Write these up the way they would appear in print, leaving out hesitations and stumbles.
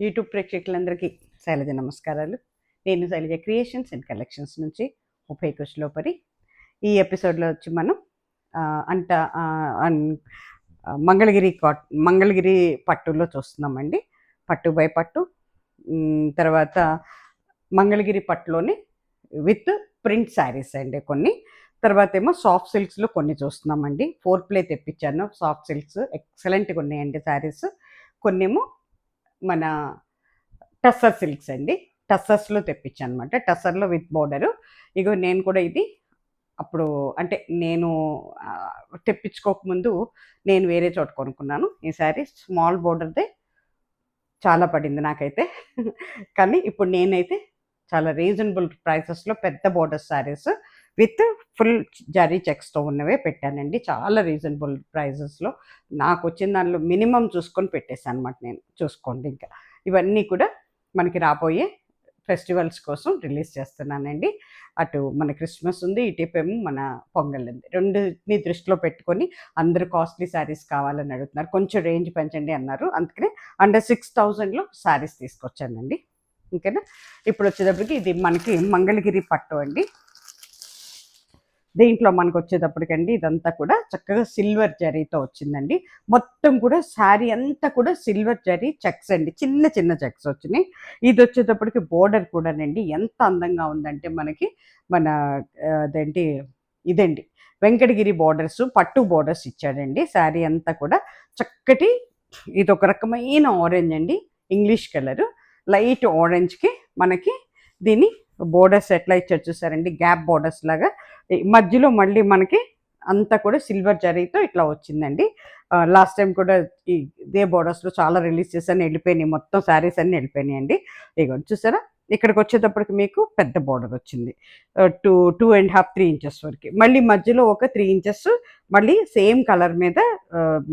YouTube ప్రేక్షకులందరికీ శైలజ నమస్కారాలు. నేను శైలజ క్రియేషన్స్ అండ్ కలెక్షన్స్ నుంచి ఉభయ కుశలోపరి. ఈ ఎపిసోడ్లో వచ్చి మనం అంట మంగళగిరి పట్టులో చూస్తున్నామండి. పట్టు బై పట్టు, తర్వాత మంగళగిరి పట్టులోని విత్ ప్రింట్ శారీస్ అండి కొన్ని. తర్వాత ఏమో సాఫ్ట్ సిల్క్స్లో కొన్ని చూస్తున్నామండి. 4 ప్లే తెప్పించాను. సాఫ్ట్ సిల్క్స్ ఎక్సలెంట్గా ఉన్నాయండి శారీస్. కొన్నేమో మన టస్సర్ సిల్క్స్ అండి. టస్సర్స్లో తెప్పించాను అనమాట. టస్సర్లో విత్ బోర్డరు. ఇగో నేను కూడా ఇది అప్పుడు అంటే నేను తెప్పించుకోకముందు నేను వేరే చోట కొనుక్కున్నాను. ఈ శారీ స్మాల్ బోర్డర్దే చాలా పడింది నాకైతే. కానీ ఇప్పుడు నేనైతే చాలా రీజనబుల్ ప్రైసెస్లో పెద్ద border sarees with full zari చెక్స్తో ఉన్నవే పెట్టానండి. చాలా రీజనబుల్ ప్రైజెస్లో నాకు వచ్చిన దానిలో మినిమం చూసుకొని పెట్టేశాను అనమాట నేను. చూసుకోండి, ఇంకా ఇవన్నీ కూడా మనకి రాబోయే ఫెస్టివల్స్ కోసం రిలీజ్ చేస్తున్నానండి. అటు మన క్రిస్మస్ ఉంది, ఇటుపేమో మన పొంగల్ ఉంది. రెండుని దృష్టిలో పెట్టుకొని అందరూ కాస్ట్లీ శారీస్ కావాలని అడుగుతున్నారు. కొంచెం రేంజ్ పెంచండి అన్నారు. అందుకనే అండర్ 6000లో శారీస్ తీసుకొచ్చానండి. ఓకేనా. ఇప్పుడు వచ్చేటప్పటికి ఇది మనకి మంగళగిరి పట్టు అండి. దీంట్లో మనకు వచ్చేటప్పటికండి ఇదంతా కూడా చక్కగా సిల్వర్ జరీతో వచ్చిందండి. మొత్తం కూడా శారీ అంతా కూడా సిల్వర్ జరీ చెక్స్ అండి, చిన్న చిన్న చెక్స్ వచ్చినాయి. ఇది వచ్చేటప్పటికి బోర్డర్ కూడానండి ఎంత అందంగా ఉందంటే మనకి మన అదేంటి ఇదండి వెంకటగిరి బోర్డర్స్, పట్టు బోర్డర్స్ ఇచ్చాడండి. శారీ అంతా కూడా చక్కటి ఇది ఒక రకమైన ఆరెంజ్ అండి, ఇంగ్లీష్ కలరు. లైట్ ఆరెంజ్కి మనకి దీని బోర్డర్స్ ఎట్లా ఇచ్చారు చూసారండి, గ్యాప్ బోర్డర్స్ లాగా. మధ్యలో మళ్ళీ మనకి అంతా కూడా సిల్వర్ జరీతో ఇట్లా వచ్చిందండి. లాస్ట్ టైం కూడా ఇదే బోర్డర్స్లో చాలా రిలీజ్ చేశాను, వెళ్ళిపోయినాయి మొత్తం శారీస్ అన్నీ వెళ్ళిపోయినాయి అండి. ఇక చూసారా, ఇక్కడికి వచ్చేటప్పటికి మీకు పెద్ద బోర్డర్ వచ్చింది, 2.5 3 ఇంచెస్ వరకు. మళ్ళీ మధ్యలో ఒక 3 ఇంచెస్ మళ్ళీ సేమ్ కలర్ మీద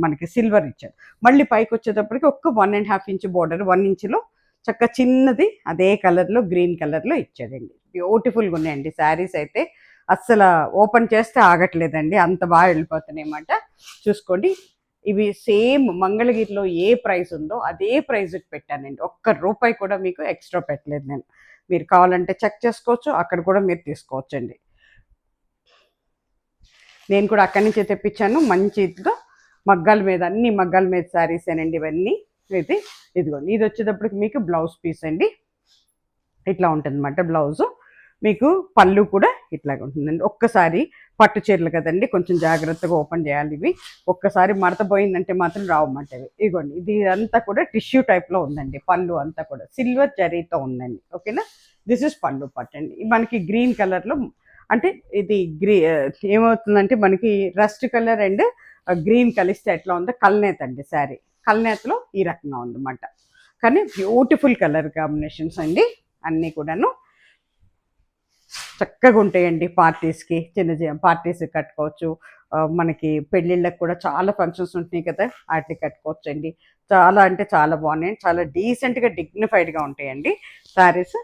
మనకి సిల్వర్ ఇచ్చారు. మళ్ళీ పైకి వచ్చేటప్పటికి ఒక 1.5 ఇంచ్ బోర్డర్, 1 ఇంచ్లో చక్క చిన్నది అదే కలర్లో గ్రీన్ కలర్లో ఇచ్చాడండి. బ్యూటిఫుల్గా ఉన్నాయండి శారీస్ అయితే. అస్సలు ఓపెన్ చేస్తే ఆగట్లేదండి, అంత బాగా వెళ్ళిపోతున్నాయి అన్నమాట. చూసుకోండి, ఇవి సేమ్ మంగళగిరిలో ఏ ప్రైస్ ఉందో అదే ప్రైస్కి పెట్టానండి. ₹1 కూడా మీకు ఎక్స్ట్రా పెట్టలేదు నేను. మీరు కావాలంటే చెక్ చేసుకోవచ్చు, అక్కడ కూడా మీరు తీసుకోవచ్చండి. నేను కూడా అక్కడి నుంచే తెప్పించాను. మంచి ఇదిగా మగ్గాల మీద, అన్ని మగ్గాల మీద శారీసేనండి ఇవన్నీ. ఇదిగోండి, ఇది వచ్చేటప్పటికి మీకు బ్లౌజ్ పీస్ అండి. ఇట్లా ఉంటుంది అన్నమాట బ్లౌజు. మీకు పళ్ళు కూడా ఇట్లాగే ఉంటుందండి. ఒక్కసారి పట్టు చీరలు కదండి, కొంచెం జాగ్రత్తగా ఓపెన్ చేయాలి ఇవి. ఒక్కసారి మడత పోయిందంటే మాత్రం రావన్నమాట ఇవి. ఇదిగోండి, ఇది అంతా కూడా టిష్యూ టైప్లో ఉందండి. పళ్ళు అంతా కూడా సిల్వర్ జరీతో ఉందండి. ఓకేనా. దిస్ ఇస్ పళ్ళు పట్టు అండి. మనకి గ్రీన్ కలర్లో, అంటే ఇది ఏమవుతుందంటే మనకి రస్ట్ కలర్ అండ్ గ్రీన్ కలిస్తే ఎట్లా ఉందో కల్నేత అండి శారీ. కల్నేతలో ఈ రకంగా ఉందన్నమాట. కానీ బ్యూటిఫుల్ కలర్ కాంబినేషన్స్ అండి అన్నీ కూడాను. చక్కగా ఉంటాయండి పార్టీస్కి, చిన్న పార్టీస్కి కట్టుకోవచ్చు. మనకి పెళ్ళిళ్ళకి కూడా చాలా ఫంక్షన్స్ ఉంటున్నాయి కదా, వాటికి కట్టుకోవచ్చు అండి. చాలా అంటే చాలా బాగున్నాయి, చాలా డీసెంట్గా డిగ్నిఫైడ్గా ఉంటాయండి శారీస్.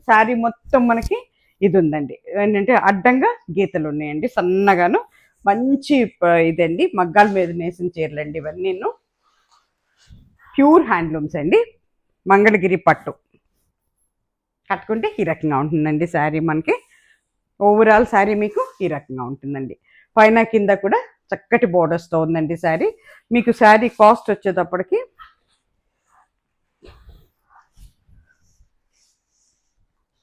శారీ మొత్తం మనకి ఇది ఉందండి, ఏంటంటే అడ్డంగా గీతలు ఉన్నాయండి సన్నగాను. మంచి ఇదండి, మగ్గాల మీద నేసిన చీరలండి ఇవన్నీ. ప్యూర్ హ్యాండ్లూమ్స్ అండి, మంగళగిరి పట్టు. కట్టుకుంటే ఈ రకంగా ఉంటుందండి శారీ. మనకి ఓవరాల్ శారీ మీకు ఈ రకంగా ఉంటుందండి. పైన కింద కూడా చక్కటి బోర్డర్స్తో ఉందండి శారీ. మీకు శారీ కాస్ట్ వచ్చేటప్పటికి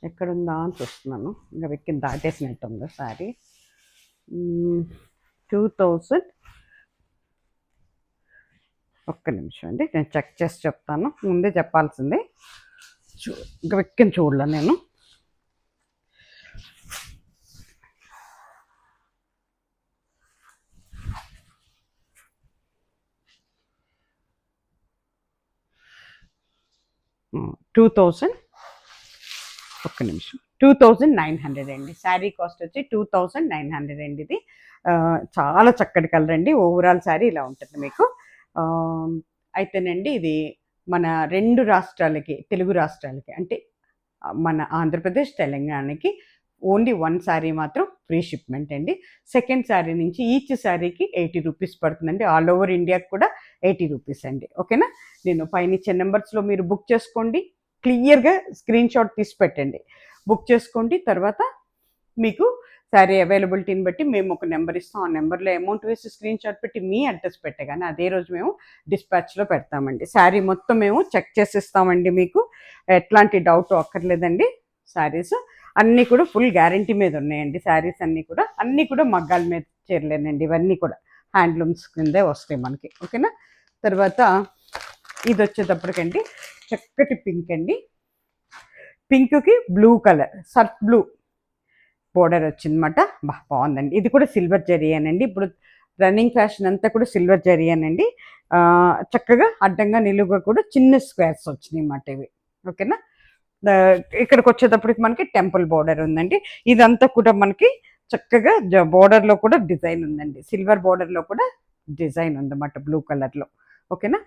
ఎక్కడుందా అని చూస్తున్నాను, ఇంకా వెక్కిన దాటేసినట్టు ఉంది శారీ. 2000. ఒక్క నిమిషం అండి, నేను చెక్ చేసి చెప్తాను. ముందే చెప్పాల్సిందే, ఇంకా వెక్కిన చూడలే నేను. ఒక్క నిమిషం, 2900 అండి. శారీ కాస్ట్ వచ్చి 2900 అండి. ఇది చాలా చక్కటి కలర్ అండి. ఓవరాల్ శారీ ఇలా ఉంటుంది మీకు. అయితేనండి ఇది మన 2 రాష్ట్రాలకి, తెలుగు రాష్ట్రాలకి అంటే మన ఆంధ్రప్రదేశ్, తెలంగాణకి ఓన్లీ 1 శారీ మాత్రం ఫ్రీ షిప్మెంట్ అండి. సెకండ్ శారీ నుంచి ఈచ్ శారీకి 80 రూపీస్ పడుతుందండి. ఆల్ ఓవర్ ఇండియాకి కూడా 80 రూపీస్ అండి. ఓకేనా? నేను పైన ఇచ్చే నెంబర్స్లో మీరు బుక్ చేసుకోండి. క్లియర్గా స్క్రీన్ షాట్ తీసి పెట్టండి. బుక్ చేసుకోండి. తర్వాత మీకు శారీ అవైలబిలిటీని బట్టి మేము ఒక నెంబర్ ఇస్తాం. ఆ నెంబర్లో అమౌంట్ వేసి స్క్రీన్ షాట్ పెట్టి మీ అడ్రస్ పెట్టగానే అదే రోజు మేము డిస్పాచ్లో పెడతామండి. శారీ మొత్తం మేము చెక్ చేసిస్తామండి. మీకు ఎట్లాంటి డౌట్ అక్కర్లేదండి. శారీస్ అన్నీ కూడా ఫుల్ గ్యారంటీ మీద ఉన్నాయండి. శారీస్ అన్నీ కూడా మగ్గాల మీద చీరలేనండి. ఇవన్నీ కూడా హ్యాండ్లూమ్స్ కిందే వస్తాయి మనకి. ఓకేనా? తర్వాత ఇది వచ్చేటప్పటికండి చక్కటి పింక్ అండి. పింక్కి blue colour, surf blue border వచ్చిందన్నమాట. బాగుందండి. ఇది కూడా సిల్వర్ జరీయేనండి. ఇప్పుడు రన్నింగ్ ఫ్యాషన్ అంతా కూడా సిల్వర్ జరీయేనండి. చక్కగా అడ్డంగా నిలువుగా కూడా చిన్న స్క్వేర్స్ వచ్చినాయి అన్నమాట ఇవి. ఓకేనా? ఇక్కడికి వచ్చేటప్పటికి మనకి టెంపుల్ బోర్డర్ ఉందండి. ఇదంతా కూడా మనకి చక్కగా బోర్డర్లో కూడా డిజైన్ ఉందండి. సిల్వర్ బోర్డర్లో కూడా డిజైన్ ఉందన్నమాట బ్లూ కలర్లో. ఓకేనా?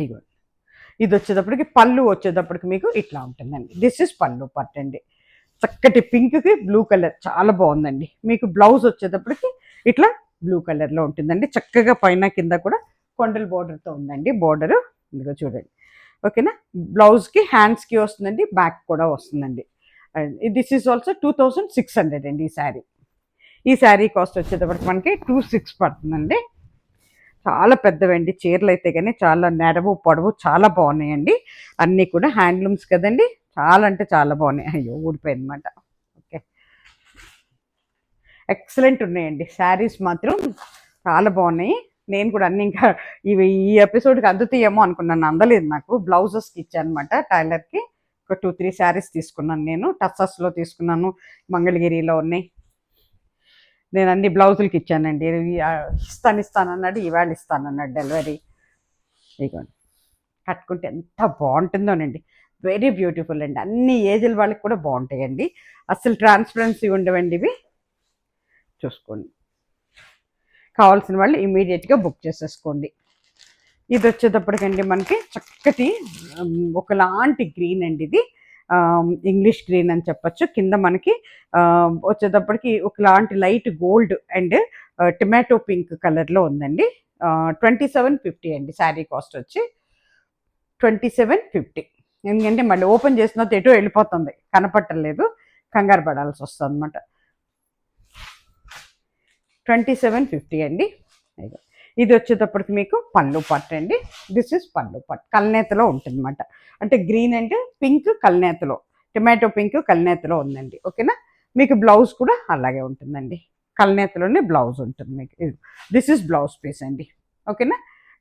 ఇగో ఇది వచ్చేటప్పటికి పళ్ళు వచ్చేటప్పటికి మీకు ఇట్లా ఉంటుందండి. దిస్ ఇస్ పళ్ళు పార్ట్ అండి. చక్కటి పింక్కి బ్లూ కలర్ చాలా బాగుందండి. మీకు బ్లౌజ్ వచ్చేటప్పటికి ఇట్లా బ్లూ కలర్లో ఉంటుందండి. చక్కగా పైన కింద కూడా కొండల బోర్డర్తో ఉందండి. బోర్డరు ఇదిగో చూడండి. ఓకేనా? బ్లౌజ్కి హ్యాండ్స్కి వస్తుందండి, బ్యాక్ కూడా వస్తుందండి. దిస్ ఈజ్ ఆల్సో 2600 అండి ఈ శారీ. ఈ శారీ కాస్ట్ వచ్చేటప్పటికి మనకి 26 పడుతుందండి. చాలా పెద్దవండి చీరలు అయితే, కానీ చాలా నెరవు పొడవు చాలా బాగున్నాయండి. అన్నీ కూడా హ్యాండ్లూమ్స్ కదండి. చాలా అంటే చాలా బాగున్నాయి. అయ్యో ఊడిపోయింది అనమాట. ఓకే, ఎక్సలెంట్ ఉన్నాయండి శారీస్ మాత్రం చాలా బాగున్నాయి. నేను కూడా అన్ని ఇంకా ఈ ఎపిసోడ్కి అందుతాయేమో అనుకున్నాను, అందలేదు. నాకు బ్లౌజెస్కి ఇచ్చానమాట టైలర్కి. ఒక 2-3 శారీస్ తీసుకున్నాను. నేను టస్సస్లో తీసుకున్నాను, మంగళగిరిలో ఉన్నాయి. నేను అన్ని బ్లౌజులకి ఇచ్చానండి. ఇస్తానన్నాడు, ఈవేళ ఇస్తానన్నాడు డెలివరీ. ఇదిగోండి, కట్టుకుంటే ఎంత బాగుంటుందోనండి. వెరీ బ్యూటిఫుల్ అండి. అన్ని ఏజ్ల వాళ్ళకి కూడా బాగుంటాయండి. అసలు ట్రాన్స్పరెన్సీ ఉండవండి ఇవి. చూసుకోండి, కావాల్సిన వాళ్ళు ఇమీడియట్గా బుక్ చేసేసుకోండి. ఇది వచ్చేటప్పటికండి మనకి చక్కటి ఒకలాంటి గ్రీన్ అండి. ఇది ఇంగ్లీష్ గ్రీన్ అని చెప్పచ్చు. కింద మనకి వచ్చేటప్పటికి ఒకలాంటి light gold and tomato pink కలర్లో ఉందండి. 2750 అండి శారీ కాస్ట్ వచ్చి 2750. ఎందుకంటే మళ్ళీ ఓపెన్ చేసిన ఎటో వెళ్ళిపోతుంది, కనపట్టలేదు, కంగారు పడాల్సి వస్తుంది అనమాట. 2750 అండి. ఇది వచ్చేటప్పటికి మీకు పళ్ళు పట్టు అండి. దిస్ ఇస్ పళ్ళు పట్టు, కల్నేతలో ఉంటుంది అనమాట. అంటే గ్రీన్ అండ్ పింక్ కల్నేతలో, టొమాటో పింక్ కల్నేతలో ఉందండి. ఓకేనా? మీకు బ్లౌజ్ కూడా అలాగే ఉంటుందండి. కల్నేతలోనే బ్లౌజ్ ఉంటుంది మీకు. దిస్ ఇస్ బ్లౌజ్ పీస్ అండి. ఓకేనా?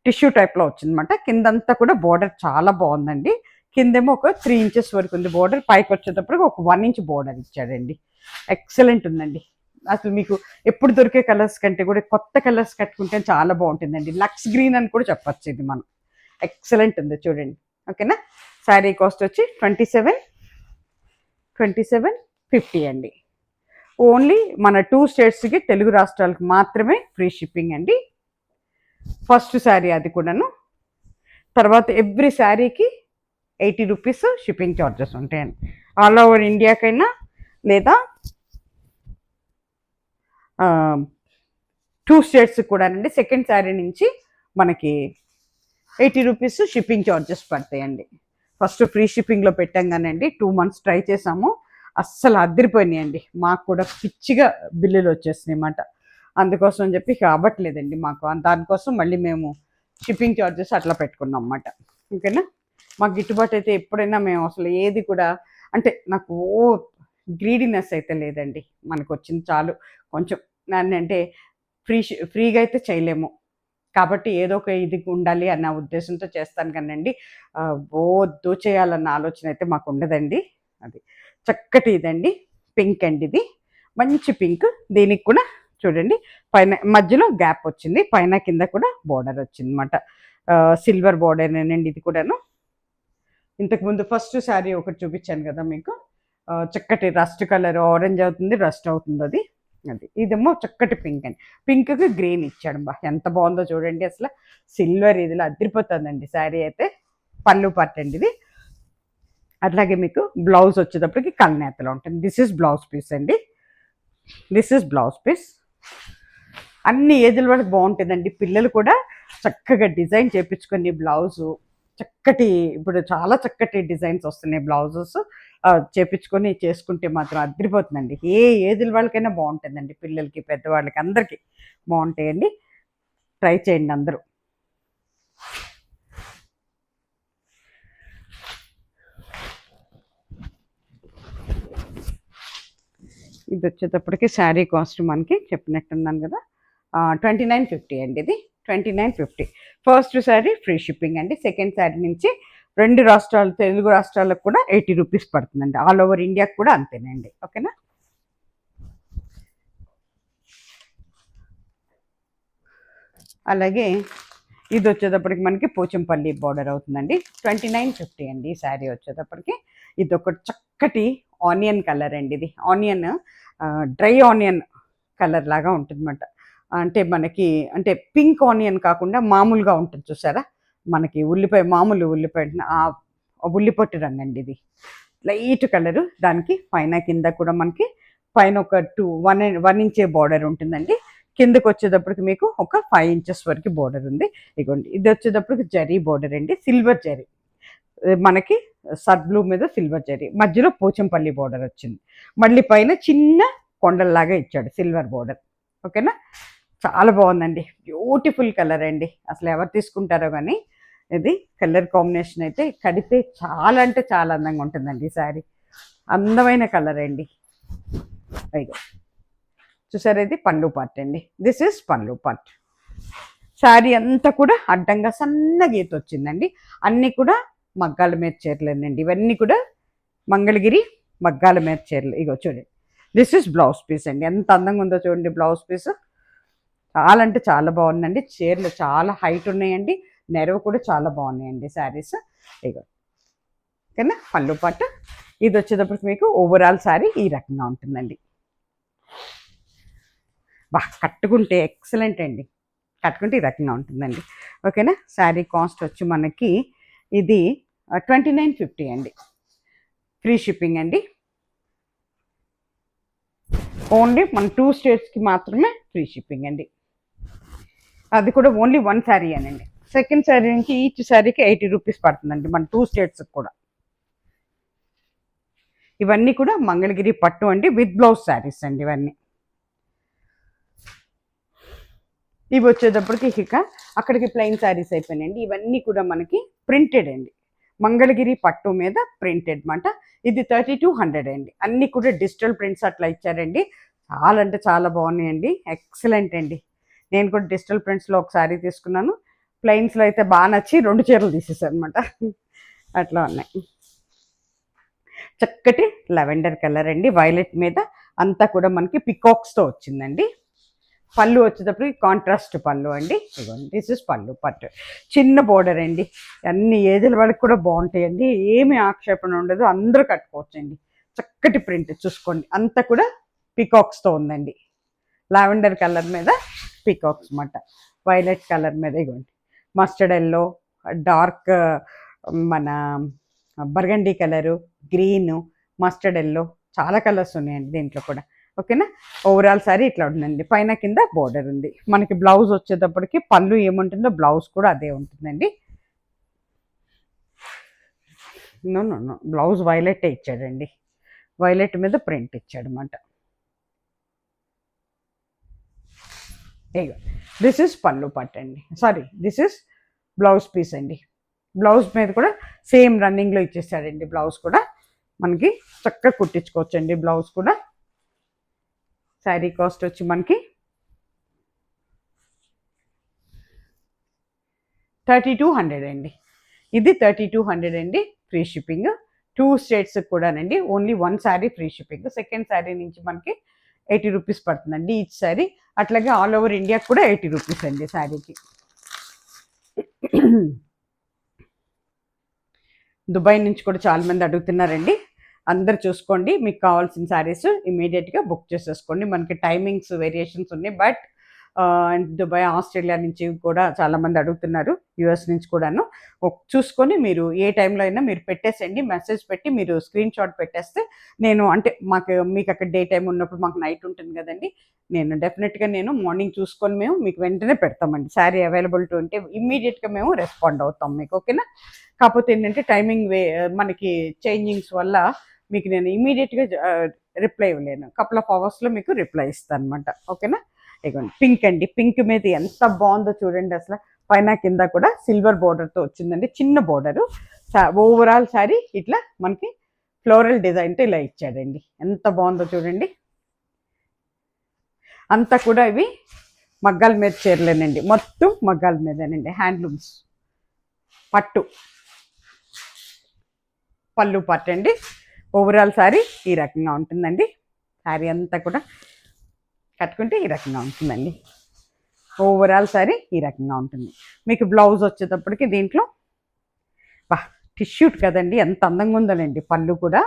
టిష్యూ టైప్లో వచ్చిందన్నమాట. కిందంతా కూడా బోర్డర్ చాలా బాగుందండి. కిందేమో ఒక 3 ఇంచెస్ వరకు ఉంది బోర్డర్. పైకి వచ్చేటప్పటికి ఒక 1 ఇంచ్ బోర్డర్ ఇచ్చాడండి. ఎక్సలెంట్ ఉందండి. అసలు మీకు ఎప్పుడు దొరికే కలర్స్ కంటే కూడా కొత్త కలర్స్ కట్టుకుంటే చాలా బాగుంటుందండి. లక్స్ గ్రీన్ అని కూడా చెప్పచ్చు ఇది మనం. ఎక్సలెంట్ ఉంది చూడండి. ఓకేనా? శారీ కాస్ట్ వచ్చి 2750 అండి. ఓన్లీ మన 2 స్టేట్స్కి, తెలుగు రాష్ట్రాలకు మాత్రమే ఫ్రీ షిప్పింగ్ అండి. ఫస్ట్ శారీ అది కూడాను. తర్వాత ఎవ్రీ శారీకి 80 రూపీస్ షిప్పింగ్ ఛార్జెస్ ఉంటాయండి. ఆల్ ఓవర్ ఇండియాకైనా లేదా 2 స్టేట్స్ కూడానండి. సెకండ్ శారీ నుంచి మనకి 80 రూపీస్ షిప్పింగ్ ఛార్జెస్ పడతాయండి. ఫస్ట్ ఫ్రీ షిప్పింగ్లో పెట్టాం కానండి, 2 months ట్రై చేసాము. అస్సలు అదిరిపోయినాయండి. మాకు కూడా పిచ్చిగా బిల్లులు వచ్చేసినాయి అన్నమాట. అందుకోసం అని చెప్పి అవ్వట్లేదండి మాకు. దానికోసం మళ్ళీ మేము షిప్పింగ్ ఛార్జెస్ అట్లా పెట్టుకున్నాం అన్నమాట. ఓకేనా? మాకు గిట్టుబాటు అయితే ఎప్పుడైనా మేము అసలు ఏది కూడా, అంటే నాకు గ్రీడీనెస్ అయితే లేదండి. మనకు వచ్చింది చాలు. కొంచెం అంటే ఫ్రీగా అయితే చేయలేము కాబట్టి ఏదో ఒక ఇది ఉండాలి అన్న ఉద్దేశంతో చేస్తాను కానండి, దోచేయాలన్న ఆలోచన అయితే మాకు ఉండదండి. అది చక్కటి ఇదండి, పింక్ అండి. ఇది మంచి పింక్. దీనికి కూడా చూడండి పైన మధ్యలో గ్యాప్ వచ్చింది, పైన కింద కూడా బోర్డర్ వచ్చింది అనమాట. సిల్వర్ బోర్డర్నేనండి ఇది కూడాను. ఇంతకుముందు ఫస్ట్ శారీ ఒకటి చూపించాను కదా మీకు, చక్కటి రస్ట్ కలర్, ఆరెంజ్ అవుతుంది, రస్ట్ అవుతుంది అది. ఇదేమో చక్కటి పింక్ అండి. పింక్కి గ్రీన్ ఇచ్చాడు. ఎంత బాగుందో చూడండి. అసలు సిల్వర్ ఇదిలో అదిరిపోతుందండి శారీ అయితే. పళ్ళు పార్ట్ అండి ఇది. అట్లాగే మీకు బ్లౌజ్ వచ్చేటప్పటికి కల్నేతలో ఉంటుంది. దిస్ ఇస్ బ్లౌజ్ పీస్ అండి. This is blouse piece. అన్ని ఏజ్ల వాళ్ళకి బాగుంటుందండి. పిల్లలు కూడా చక్కగా డిజైన్ చేయించుకొని బ్లౌజు చక్కటి, ఇప్పుడు చాలా చక్కటి డిజైన్స్ వస్తున్నాయి బ్లౌజెస్, చేపించుకొని చేసుకుంటే మాత్రం అదిరిపోతుందండి. ఏ ఏజ్ల వాళ్ళకైనా బాగుంటుందండి, పిల్లలకి పెద్దవాళ్ళకి అందరికీ బాగుంటాయండి. ట్రై చేయండి అందరూ. ఇది వచ్చేటప్పటికి శారీ కాస్ట్ మనకి చెప్పినట్టున్నాను కదా, 2950 అండి. ఇది 2950. ఫస్ట్ శారీ ఫ్రీ షిప్పింగ్ అండి. సెకండ్ శారీ నుంచి 2 రాష్ట్రాలు, తెలుగు రాష్ట్రాలకు కూడా 80 రూపీస్ పడుతుందండి. ఆల్ ఓవర్ ఇండియాకి కూడా అంతేనండి. ఓకేనా. అలాగే ఇది వచ్చేటప్పటికి మనకి పోచంపల్లి బార్డర్ అవుతుందండి. 2950 అండి ఈ శారీ వచ్చేటప్పటికి. ఇది ఒక చక్కటి ఆనియన్ కలర్ అండి. ఇది ఆనియన్, డ్రై ఆనియన్ కలర్ లాగా ఉంటుందన్నమాట. అంటే మనకి అంటే పింక్ ఆనియన్ కాకుండా మామూలుగా ఉంటుంది చూసారా, మనకి ఉల్లిపాయ, మామూలు ఉల్లిపాయ, ఉల్లిపొట్టు రంగు అండి. ఇది లైట్ కలరు. దానికి పైన కింద కూడా మనకి పైన ఒక 1 ఇంచే బార్డర్ ఉంటుందండి. కిందకి వచ్చేటప్పటికి మీకు ఒక 5 ఇంచెస్ వరకు బార్డర్ ఉంది. ఇదిగోండి, ఇది వచ్చేటప్పటికి జరీ బార్డర్ అండి, సిల్వర్ జరీ. మనకి సర్ బ్లూ మీద సిల్వర్ జరీ, మధ్యలో పోచంపల్లి బార్డర్ వచ్చింది. మళ్ళీ పైన చిన్న కొండల్లాగా ఇచ్చాడు సిల్వర్ బార్డర్. ఓకేనా. చాలా బాగుందండి, బ్యూటిఫుల్ కలర్ అండి. అసలు ఎవరు తీసుకుంటారో కానీ ఇది కలర్ కాంబినేషన్ అయితే కడితే చాలా అంటే చాలా అందంగా ఉంటుందండి ఈ శారీ. అందమైన కలర్ అండి. అయ్యో చూసారా, ఇది పళ్ళు పార్ట్ అండి. This is pallu part. Sari అంతా కూడా అడ్డంగా సన్న గీత వచ్చిందండి. అన్నీ కూడా మగ్గాల మీద చీరలేనండి. ఇవన్నీ కూడా మంగళగిరి మగ్గాల మీద చీరలు. ఇగో చూడండి, దిస్ ఇస్ బ్లౌజ్ పీస్ అండి. ఎంత అందంగా ఉందో చూడండి బ్లౌజ్ పీస్. చాలా అంటే చాలా బాగుందండి. చీరలు చాలా హైట్ ఉన్నాయండి, నెరవు కూడా చాలా బాగున్నాయండి శారీస్. ఇగో ఓకేనా. పళ్ళు పాటు ఇది వచ్చేటప్పటికి మీకు ఓవరాల్ శారీ ఈ రకంగా ఉంటుందండి. కట్టుకుంటే ఎక్సలెంట్ అండి, కట్టుకుంటే ఈ రకంగా ఉంటుందండి. ఓకేనా. శారీ కాస్ట్ వచ్చి మనకి ఇది 2950 అండి. ఫ్రీ షిప్పింగ్ అండి. ఓన్లీ మన 2 స్టేట్స్కి మాత్రమే ఫ్రీ షిప్పింగ్ అండి. అది కూడా ఓన్లీ 1 శారీ అనండి. సెకండ్ శారీ నుంచి ఈచ్ శారీకి 80 రూపీస్ పడుతుందండి మన 2 స్టేట్స్కి కూడా. ఇవన్నీ కూడా మంగళగిరి పట్టు అండి, విత్ బ్లౌజ్ శారీస్ అండి ఇవన్నీ. ఇవి వచ్చేటప్పటికి ఇక అక్కడికి ప్లెయిన్ శారీస్ అయిపోయినాయండి. ఇవన్నీ కూడా మనకి ప్రింటెడ్ అండి, మంగళగిరి పట్టు మీద ప్రింటెడ్ మాట. ఇది 3200 అండి. అన్నీ కూడా డిజిటల్ ప్రింట్స్ అట్లా ఇచ్చారండి. చాలా అంటే చాలా బాగున్నాయండి, ఎక్సలెంట్ అండి. నేను కూడా డిజిటల్ ప్రింట్స్లో ఒక శారీ తీసుకున్నాను, ప్లెయిన్స్లో అయితే బాగా నచ్చి 2 చీరలు తీసేసాను అనమాట. అట్లా ఉన్నాయి. చక్కటి లెవెండర్ కలర్ అండి, వైలెట్ మీద అంతా కూడా మనకి పికాక్స్తో వచ్చిందండి. పళ్ళు వచ్చేటప్పుడు కాంట్రాస్ట్ పళ్ళు అండి. ఇదిగోండి, దిస్ ఇస్ పళ్ళు పట్టు. చిన్న బోర్డర్ అండి, అన్ని ఏజ్ల వాళ్ళకి కూడా బాగుంటాయండి, ఏమి ఆక్షేపణ ఉండదు, అందరూ కట్టుకోవచ్చండి. చక్కటి ప్రింట్ చూసుకోండి, అంతా కూడా పికాక్స్తో ఉందండి. లావెండర్ కలర్ మీద పికాక్స్ అన్నమాట. వైలెట్ కలర్ మీద ఇదిగోండి, మస్టర్డ్ ఎల్లో, డార్క్ మన burgundy colour, green, mustard yellow, చాలా కలర్స్ ఉన్నాయండి దీంట్లో కూడా. ఓకేనా. ఓవరాల్ సారీ ఇట్లా ఉంటుందండి, పైన కింద బోర్డర్ ఉంది. మనకి బ్లౌజ్ వచ్చేటప్పటికి పళ్ళు ఏముంటుందో బ్లౌజ్ కూడా అదే ఉంటుందండి. No no no, blouse violet ఇచ్చాడండి, వైలెట్ మీద ప్రింట్ ఇచ్చాడు అనమాట. దిస్ ఇస్ పళ్ళు పట్టు అండి, sorry this is blouse piece అండి. బ్లౌజ్ మీద కూడా సేమ్ రన్నింగ్లో ఇచ్చేసాడండి. బ్లౌజ్ కూడా మనకి చక్కగా కుట్టించుకోవచ్చండి. బ్లౌజ్ కూడా శారీ కాస్ట్ వచ్చి మనకి 3200 అండి. ఇది 3200 అండి, ఫ్రీ షిప్పింగ్. 2 స్టేట్స్ కూడానండి. Only 1 saree free shipping. Second saree నుంచి మనకి 80 రూపీస్ పడుతుందండి ఈచ్ శారీ. అట్లాగే ఆల్ ఓవర్ ఇండియాకి కూడా 80 రూపీస్ అండి శారీకి. దుబాయ్ నుంచి కూడా చాలామంది అడుగుతున్నారండి. అందరు చూసుకోండి, మీకు కావాల్సిన శారీస్ ఇమీడియట్గా బుక్ చేసేసుకోండి. మనకి టైమింగ్స్ వేరియేషన్స్ ఉన్నాయి, బట్ అండ్ దుబాయ్, ఆస్ట్రేలియా నుంచి కూడా చాలామంది అడుగుతున్నారు, యూఎస్ నుంచి కూడాను. చూసుకొని మీరు ఏ టైంలో అయినా మీరు పెట్టేసేయండి, మెసేజ్ పెట్టి మీరు స్క్రీన్ షాట్ పెట్టేస్తే నేను అంటే మీకు అక్కడ డే టైం ఉన్నప్పుడు మాకు నైట్ ఉంటుంది కదండి, నేను డెఫినెట్గా నేను మార్నింగ్ చూసుకొని మేము మీకు వెంటనే పెడతామండి. శారీ అవైలబిలిటీ ఉంటే ఇమ్మీడియట్గా మేము రెస్పాండ్ అవుతాం మీకు, ఓకేనా. కాకపోతే ఏంటంటే టైమింగ్ మనకి చేంజింగ్స్ వల్ల మీకు నేను ఇమీడియట్గా రిప్లై ఇవ్వలేను, కపుల్ ఆఫ్ అవర్స్లో మీకు రిప్లై ఇస్తాను అనమాట, ఓకేనా. ఇదిగోండి పింక్ అండి, పింక్ మీద ఎంత బాగుందో చూడండి అసలు. పైన కింద కూడా సిల్వర్ బోర్డర్తో వచ్చిందండి, చిన్న బోర్డరు. ఓవరాల్ శారీ ఇట్లా మనకి ఫ్లోరల్ డిజైన్తో ఇలా ఇచ్చాడండి, ఎంత బాగుందో చూడండి. అంతా కూడా ఇవి మగ్గాల మీద చీరలేనండి, మొత్తం మగ్గాల మీదేనండి, హ్యాండ్లూమ్స్. పట్టు పళ్ళు పార్ట్ అండి. ఓవరాల్ శారీ ఈ రకంగా ఉంటుందండి. శారీ అంతా కూడా కట్టుకుంటే ఈ రకంగా ఉంటుందండి. ఓవరాల్ శారీ ఈ రకంగా ఉంటుంది. మీకు బ్లౌజ్ వచ్చేటప్పటికి దీంట్లో టిష్యూ కదండి, ఎంత అందంగా ఉందోనండి. పళ్ళు కూడా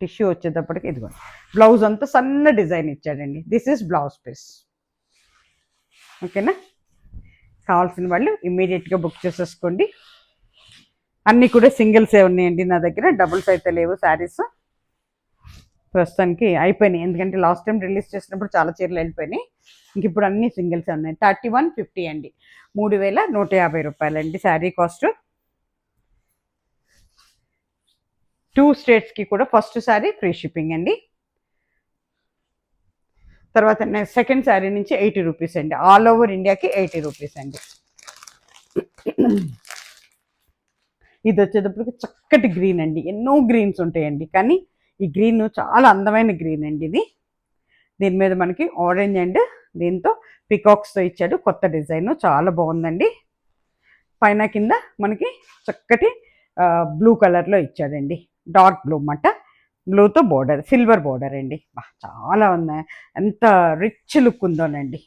టిష్యూ వచ్చేటప్పటికి ఇదిగో బ్లౌజ్ అంతా సన్న డిజైన్ ఇచ్చాడండి. దిస్ ఈజ్ బ్లౌజ్ పీస్, ఓకేనా. కావాల్సిన వాళ్ళు ఇమ్మీడియట్గా బుక్ చేసేసుకోండి. అన్నీ కూడా సింగిల్సే ఉన్నాయండి నా దగ్గర, డబుల్స్ అయితే లేవు శారీస్. ప్రస్తుతానికి అయిపోయినాయి, ఎందుకంటే లాస్ట్ టైం రిలీజ్ చేసినప్పుడు చాలా చీరలు వెళ్ళిపోయినాయి. ఇంక ఇప్పుడు అన్ని సింగిల్సే ఉన్నాయి. 3150 అండి, 3150 రూపాయలండి శారీ కాస్ట్. 2 స్టేట్స్కి కూడా ఫస్ట్ శారీ ఫ్రీ షిప్పింగ్ అండి. తర్వాత సెకండ్ శారీ నుంచి 80 రూపీస్ అండి, ఆల్ ఓవర్ ఇండియాకి 80 రూపీస్ అండి. ఇది వచ్చేటప్పటికి చక్కటి గ్రీన్ అండి, ఎన్నో గ్రీన్స్ ఉంటాయండి, కానీ ఈ గ్రీన్ చాలా అందమైన గ్రీన్ అండి ఇది. దీని మీద మనకి ఆరెంజ్ అండ్ దీంతో పికాక్స్తో ఇచ్చాడు, కొత్త డిజైన్, చాలా బాగుందండి. పైన కింద మనకి చక్కటి బ్లూ కలర్లో ఇచ్చాడండి, డార్క్ బ్లూ అన్నమాట. బ్లూతో బోర్డర్, సిల్వర్ బోర్డర్ అండి. చాలా ఉన్నాయి, ఎంత రిచ్ లుక్ ఉందోనండి.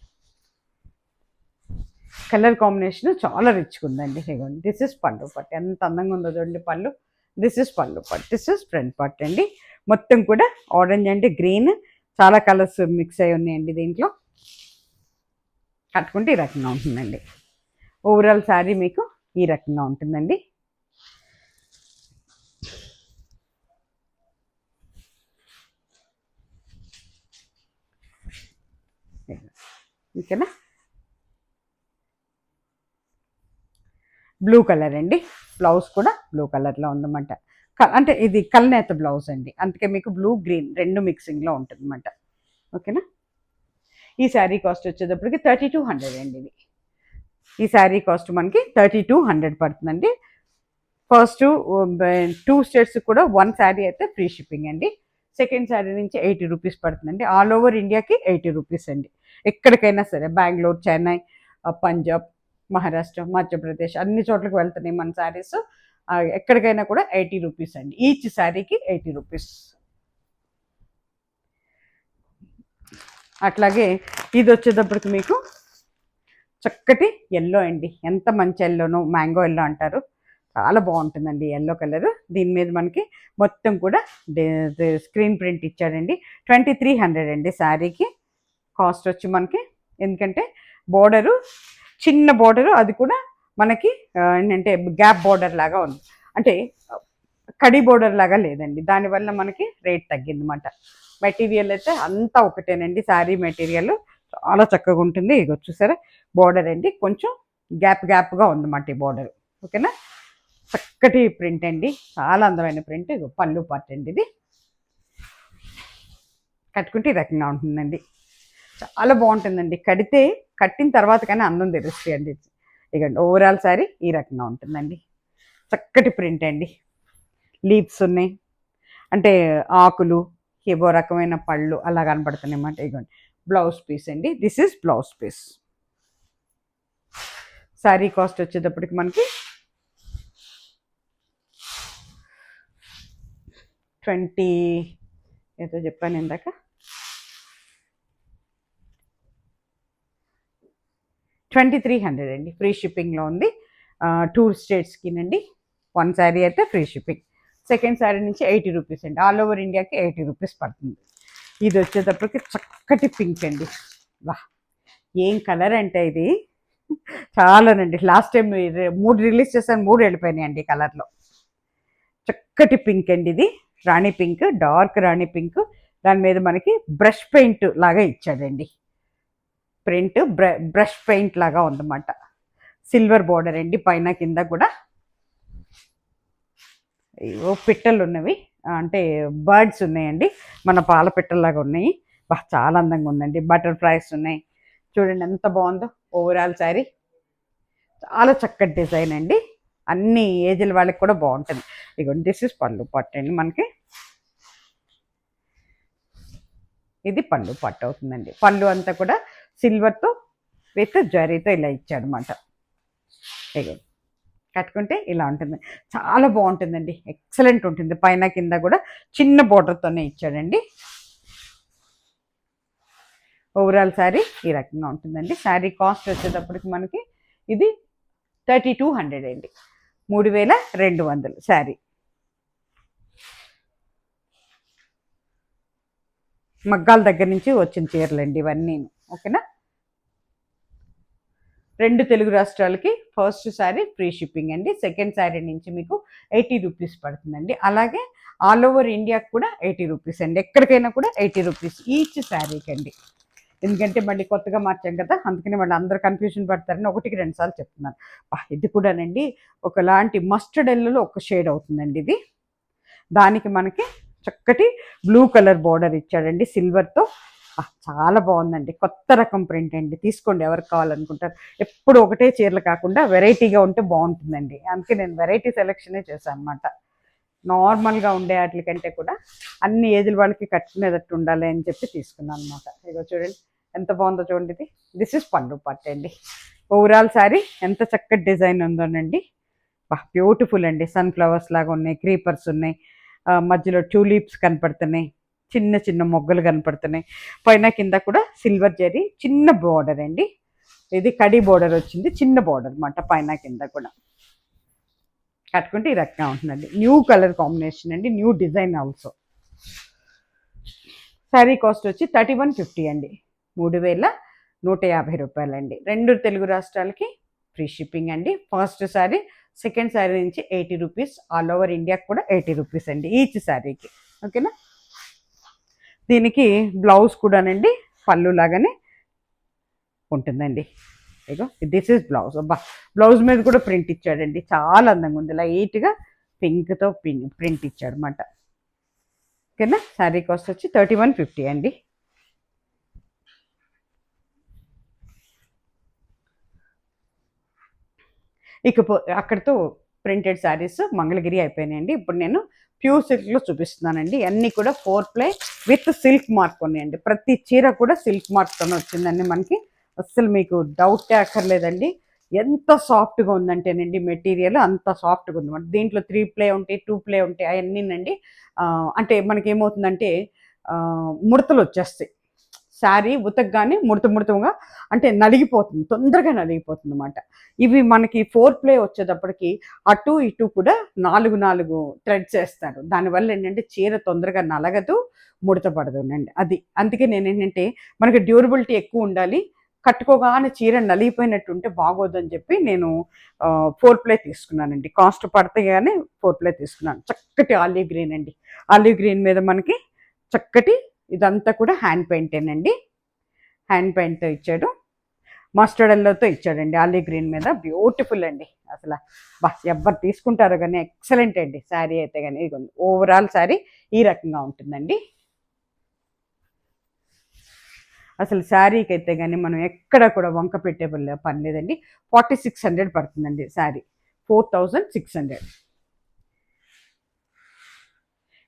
కలర్ కాంబినేషన్ చాలా రిచ్గా ఉందండి. ఇదిగోండి దిస్ ఇస్ పళ్ళు పట్టు, ఎంత అందంగా ఉందో చూడండి పళ్ళు. దిస్ ఇస్ పళ్ళు పట్టు, దిస్ ఇస్ ఫ్రంట్ పట్టు అండి. మొత్తం కూడా ఆరెంజ్ అండ్ గ్రీన్, చాలా కలర్స్ మిక్స్ అయి ఉన్నాయండి దీంట్లో. కట్టుకుంటే ఈ రకంగా ఉంటుందండి. ఓవరాల్ శారీ మీకు ఈ రకంగా ఉంటుందండి. ఓకేనా. బ్లూ కలర్ అండి, బ్లౌజ్ కూడా బ్లూ కలర్లో ఉందన్నమాట. అంటే ఇది కల్నేత బ్లౌజ్ అండి, అందుకే మీకు బ్లూ గ్రీన్ రెండు మిక్సింగ్లో ఉంటుంది అన్నమాట, ఓకేనా. ఈ శారీ కాస్ట్ వచ్చేటప్పటికి 3200 అండి. ఇది ఈ శారీ కాస్ట్ మనకి 3200 పడుతుందండి. ఫస్ట్ 2 స్టేట్స్ కూడా 1 శారీ అయితే ఫ్రీ షిప్పింగ్ అండి. సెకండ్ శారీ నుంచి 80 రూపీస్ పడుతుందండి, ఆల్ ఓవర్ ఇండియాకి 80 రూపీస్ అండి. ఎక్కడికైనా సరే బెంగళూరు, చెన్నై, పంజాబ్, మహారాష్ట్ర, మధ్యప్రదేశ్ అన్ని చోట్లకి వెళ్తున్నాయి మన శారీస్. ఎక్కడికైనా కూడా 80 రూపీస్ అండి, ఈచ్ శారీకి 80 రూపీస్. అట్లాగే ఇది వచ్చేటప్పటికి మీకు చక్కటి ఎల్లో అండి, ఎంత మంచి ఎల్లోనో, మ్యాంగో ఎల్లో అంటారు, చాలా బాగుంటుందండి ఎల్లో కలర్. దీని మీద మనకి మొత్తం కూడా స్క్రీన్ ప్రింట్ ఇచ్చాడండి. 2300 అండి శారీకి కాస్ట్ వచ్చి మనకి. ఎందుకంటే బోర్డరు చిన్న బోర్డరు, అది కూడా మనకి ఏంటంటే గ్యాప్ బోర్డర్ లాగా ఉంది, అంటే కడి బోర్డర్ లాగా లేదండి, దానివల్ల మనకి రేట్ తగ్గింది అన్నమాట. మెటీరియల్ అయితే అంతా ఒకటేనండి, శారీ మెటీరియల్ చాలా చక్కగా ఉంటుంది. ఇక చూసారా బోర్డర్ అండి, కొంచెం గ్యాప్గా ఉందన్నమాట ఈ బోర్డర్, ఓకేనా. చక్కటి ప్రింట్ అండి, చాలా అందమైన ప్రింట్. ఇక పళ్ళు పార్ట్ అండి, ఇది కట్టుకుంటే ఈ రకంగా ఉంటుందండి, చాలా బాగుంటుందండి. కట్టిన తర్వాత కానీ అందం తెలుస్తుంది అండి. ఇక ఓవరాల్ శారీ ఈ రకంగా ఉంటుందండి, చక్కటి ప్రింట్ అండి. లీవ్స్ ఉన్నాయి, అంటే ఆకులు, ఏవో రకమైన పళ్ళు అలా కనపడుతున్నాయి అన్నమాట. ఇగోండి బ్లౌజ్ పీస్ అండి, this is blouse piece. Sari cost వచ్చేటప్పటికి మనకి 20 ఏదో చెప్పాను ఇందాక, 2300 అండి, ఫ్రీ షిప్పింగ్లో ఉంది. 2 స్టేట్స్కినండి, 1 శారీ అయితే ఫ్రీ షిప్పింగ్. సెకండ్ శారీ నుంచి 80 రూపీస్ అండి, ఆల్ ఓవర్ ఇండియాకి 80 రూపీస్ పడుతుంది. ఇది వచ్చేటప్పటికి చక్కటి పింక్ అండి, వా ఏం కలర్ అంటే ఇది చాలానండి. లాస్ట్ టైం 3 రిలీజ్ చేశాను, 3 వెళ్ళిపోయినాయండి కలర్లో. చక్కటి పింక్ అండి ఇది, రాణి పింక్, డార్క్ రాణి పింక్. దాని మీద మనకి బ్రష్ పెయింట్ లాగా ఇచ్చాడండి, ప్రింట్ బ్రష్ పెయింట్ లాగా ఉందన్నమాట. సిల్వర్ బోర్డర్ అండి పైన కింద కూడా. పిట్టలు ఉన్నవి, అంటే బర్డ్స్ ఉన్నాయండి, మన పాల పిట్టల్లాగా ఉన్నాయి. చాలా అందంగా ఉందండి. బటర్ఫ్లైస్ ఉన్నాయి, చూడండి ఎంత బాగుందో. ఓవరాల్ శారీ చాలా చక్కటి డిజైన్ అండి, అన్ని ఏజ్ల వాళ్ళకి కూడా బాగుంటుంది. ఇదిగోండి, దిస్ ఇస్ పళ్ళు పట్టు అండి మనకి. ఇది పళ్ళు పట్టు అవుతుందండి. పళ్ళు అంతా కూడా సిల్వర్తో విత్ జరీతో ఇలా ఇచ్చాడనమాట. ఇదిగోండి, కట్టుకుంటే ఇలా ఉంటుంది, చాలా బాగుంటుందండి, ఎక్సలెంట్ ఉంటుంది. పైన కింద కూడా చిన్న బోర్డర్తోనే ఇచ్చాడండి. ఓవరాల్ శారీ ఈ రకంగా ఉంటుందండి. శారీ కాస్ట్ వచ్చేటప్పటికి మనకి ఇది 3200 అండి, 3200 శారీ. మగ్గాల దగ్గర నుంచి వచ్చిన చీరలండి ఇవన్నీ, ఓకేనా. 2 తెలుగు రాష్ట్రాలకి ఫస్ట్ శారీ ఫ్రీ షిప్పింగ్ అండి. సెకండ్ శారీ నుంచి మీకు 80 రూపీస్ పడుతుందండి. అలాగే ఆల్ ఓవర్ ఇండియాకి కూడా 80 రూపీస్ అండి, ఎక్కడికైనా కూడా 80 రూపీస్ ఈచ్ శారీకి అండి. ఎందుకంటే మళ్ళీ కొత్తగా మార్చాం కదా, అందుకని మళ్ళీ అందరూ కన్ఫ్యూజన్ పడతారని 1కి 2 సార్లు చెప్తున్నాను. ఇది కూడానండి ఒకలాంటి మస్టర్డ్ ఎల్లోలో ఒక షేడ్ అవుతుందండి ఇది. దానికి మనకి చక్కటి బ్లూ కలర్ బోర్డర్ ఇచ్చాడండి సిల్వర్తో. చాలా బాగుందండి, కొత్త రకం ప్రింట్ అండి. తీసుకోండి ఎవరికి కావాలనుకుంటారు. ఎప్పుడు ఒకటే చీరలు కాకుండా వెరైటీగా ఉంటే బాగుంటుందండి, అందుకే నేను వెరైటీ సెలెక్షనే చేశాను అనమాట. నార్మల్గా ఉండే వాటి కంటే కూడా అన్ని ఏజ్ల వాళ్ళకి కట్టుకునేటట్టు ఉండాలి అని చెప్పి తీసుకున్నాను అనమాట. ఇగో చూడండి ఎంత బాగుందో చూడండి. ఇది దిస్ ఇస్ పళ్ళు పట్టు అండి. ఓవరాల్ శారీ ఎంత చక్కటి డిజైన్ ఉందోనండి, బ్యూటిఫుల్ అండి. సన్ఫ్లవర్స్ లాగా ఉన్నాయి, క్రీపర్స్ ఉన్నాయి, మధ్యలో ట్యూలిప్స్ కనపడుతున్నాయి, చిన్న చిన్న మొగ్గలు కనపడుతున్నాయి. పైన కింద కూడా సిల్వర్ జరీ చిన్న బోర్డర్ అండి. ఇది కడి బోర్డర్ వచ్చింది, చిన్న బోర్డర్ అనమాట పైన కింద కూడా. కట్టుకుంటే ఈ రకంగా ఉంటుందండి. న్యూ కలర్ కాంబినేషన్ అండి, new design also. Sari cost వచ్చి 3150 అండి, 3150 రూపాయలండి. 2 తెలుగు రాష్ట్రాలకి ఫ్రీ షిప్పింగ్ అండి. ఫస్ట్ శారీ, సెకండ్ శారీ నుంచి 80 రూపీస్, ఆల్ ఓవర్ ఇండియాకి కూడా 80 రూపీస్ అండి ఈచ్ శారీకి, ఓకేనా. దీనికి బ్లౌజ్ కూడానండి పళ్ళు లాగానే ఉంటుందండి. ఇగో దిస్ ఇస్ బ్లౌజ్. బ్లౌజ్ మీద కూడా ప్రింట్ ఇచ్చాడండి, చాలా అందంగా ఉంది. లైట్గా పింక్తో ప్రింట్ ఇచ్చాడు అనమాట, ఓకేనా. శారీ కాస్ట్ వచ్చి 3150 అండి. అక్కడితో ప్రింటెడ్ శారీస్ మంగళగిరి అయిపోయినాయండి. ఇప్పుడు నేను ప్యూర్ సిల్క్లో చూపిస్తున్నానండి. అన్నీ కూడా 4 ప్లై విత్ సిల్క్ మార్క్ ఉన్నాయండి. ప్రతి చీర కూడా సిల్క్ మార్క్తో వచ్చిందండి మనకి. అస్సలు మీకు డౌటే అక్కర్లేదండి. ఎంత సాఫ్ట్గా ఉందంటేనండి మెటీరియల్ అంత సాఫ్ట్గా ఉందన్నమాట. దీంట్లో 3 ప్లే ఉంటాయి, 2 ప్లే ఉంటాయి, అవన్నీనండి. అంటే మనకి ఏమవుతుందంటే ముడతలు వచ్చేస్తాయి. శారీ ఉతకగానే ముడతగా, అంటే నలిగిపోతుంది, తొందరగా నలిగిపోతుంది అనమాట. ఇవి మనకి 4 ప్లే వచ్చేటప్పటికి అటు ఇటు కూడా 4 థ్రెడ్స్ వేస్తారు. దానివల్ల ఏంటంటే చీర తొందరగా నలగదు, ముడత పడదునండి. అది అందుకే నేను ఏంటంటే మనకి డ్యూరబిలిటీ ఎక్కువ ఉండాలి, కట్టుకోగానే చీర నలిగిపోయినట్టు ఉంటే బాగోదని చెప్పి నేను 4 ప్లే తీసుకున్నానండి. కాస్ట్ పడతాయని 4 ప్లే తీసుకున్నాను. చక్కటి ఆలివ్ గ్రీన్ అండి, ఆలివ్ గ్రీన్ మీద మనకి చక్కటి ఇదంతా కూడా హ్యాండ్ పెయింటేనండి, హ్యాండ్ పెయింట్తో ఇచ్చాడు. మస్టర్డ్ ఎల్లోతో ఇచ్చాడండి ఆలివ్ గ్రీన్ మీద, బ్యూటిఫుల్ అండి. అసలు ఎవరు తీసుకుంటారో కానీ ఎక్సలెంట్ అండి శారీ అయితే కానీ. ఇదిగోండి ఓవరాల్ శారీ ఈ రకంగా ఉంటుందండి. అసలు శారీకి అయితే కానీ మనం ఎక్కడ కూడా వంక పెట్టే పని లేదండి. 4600 పడుతుందండి శారీ, 4600.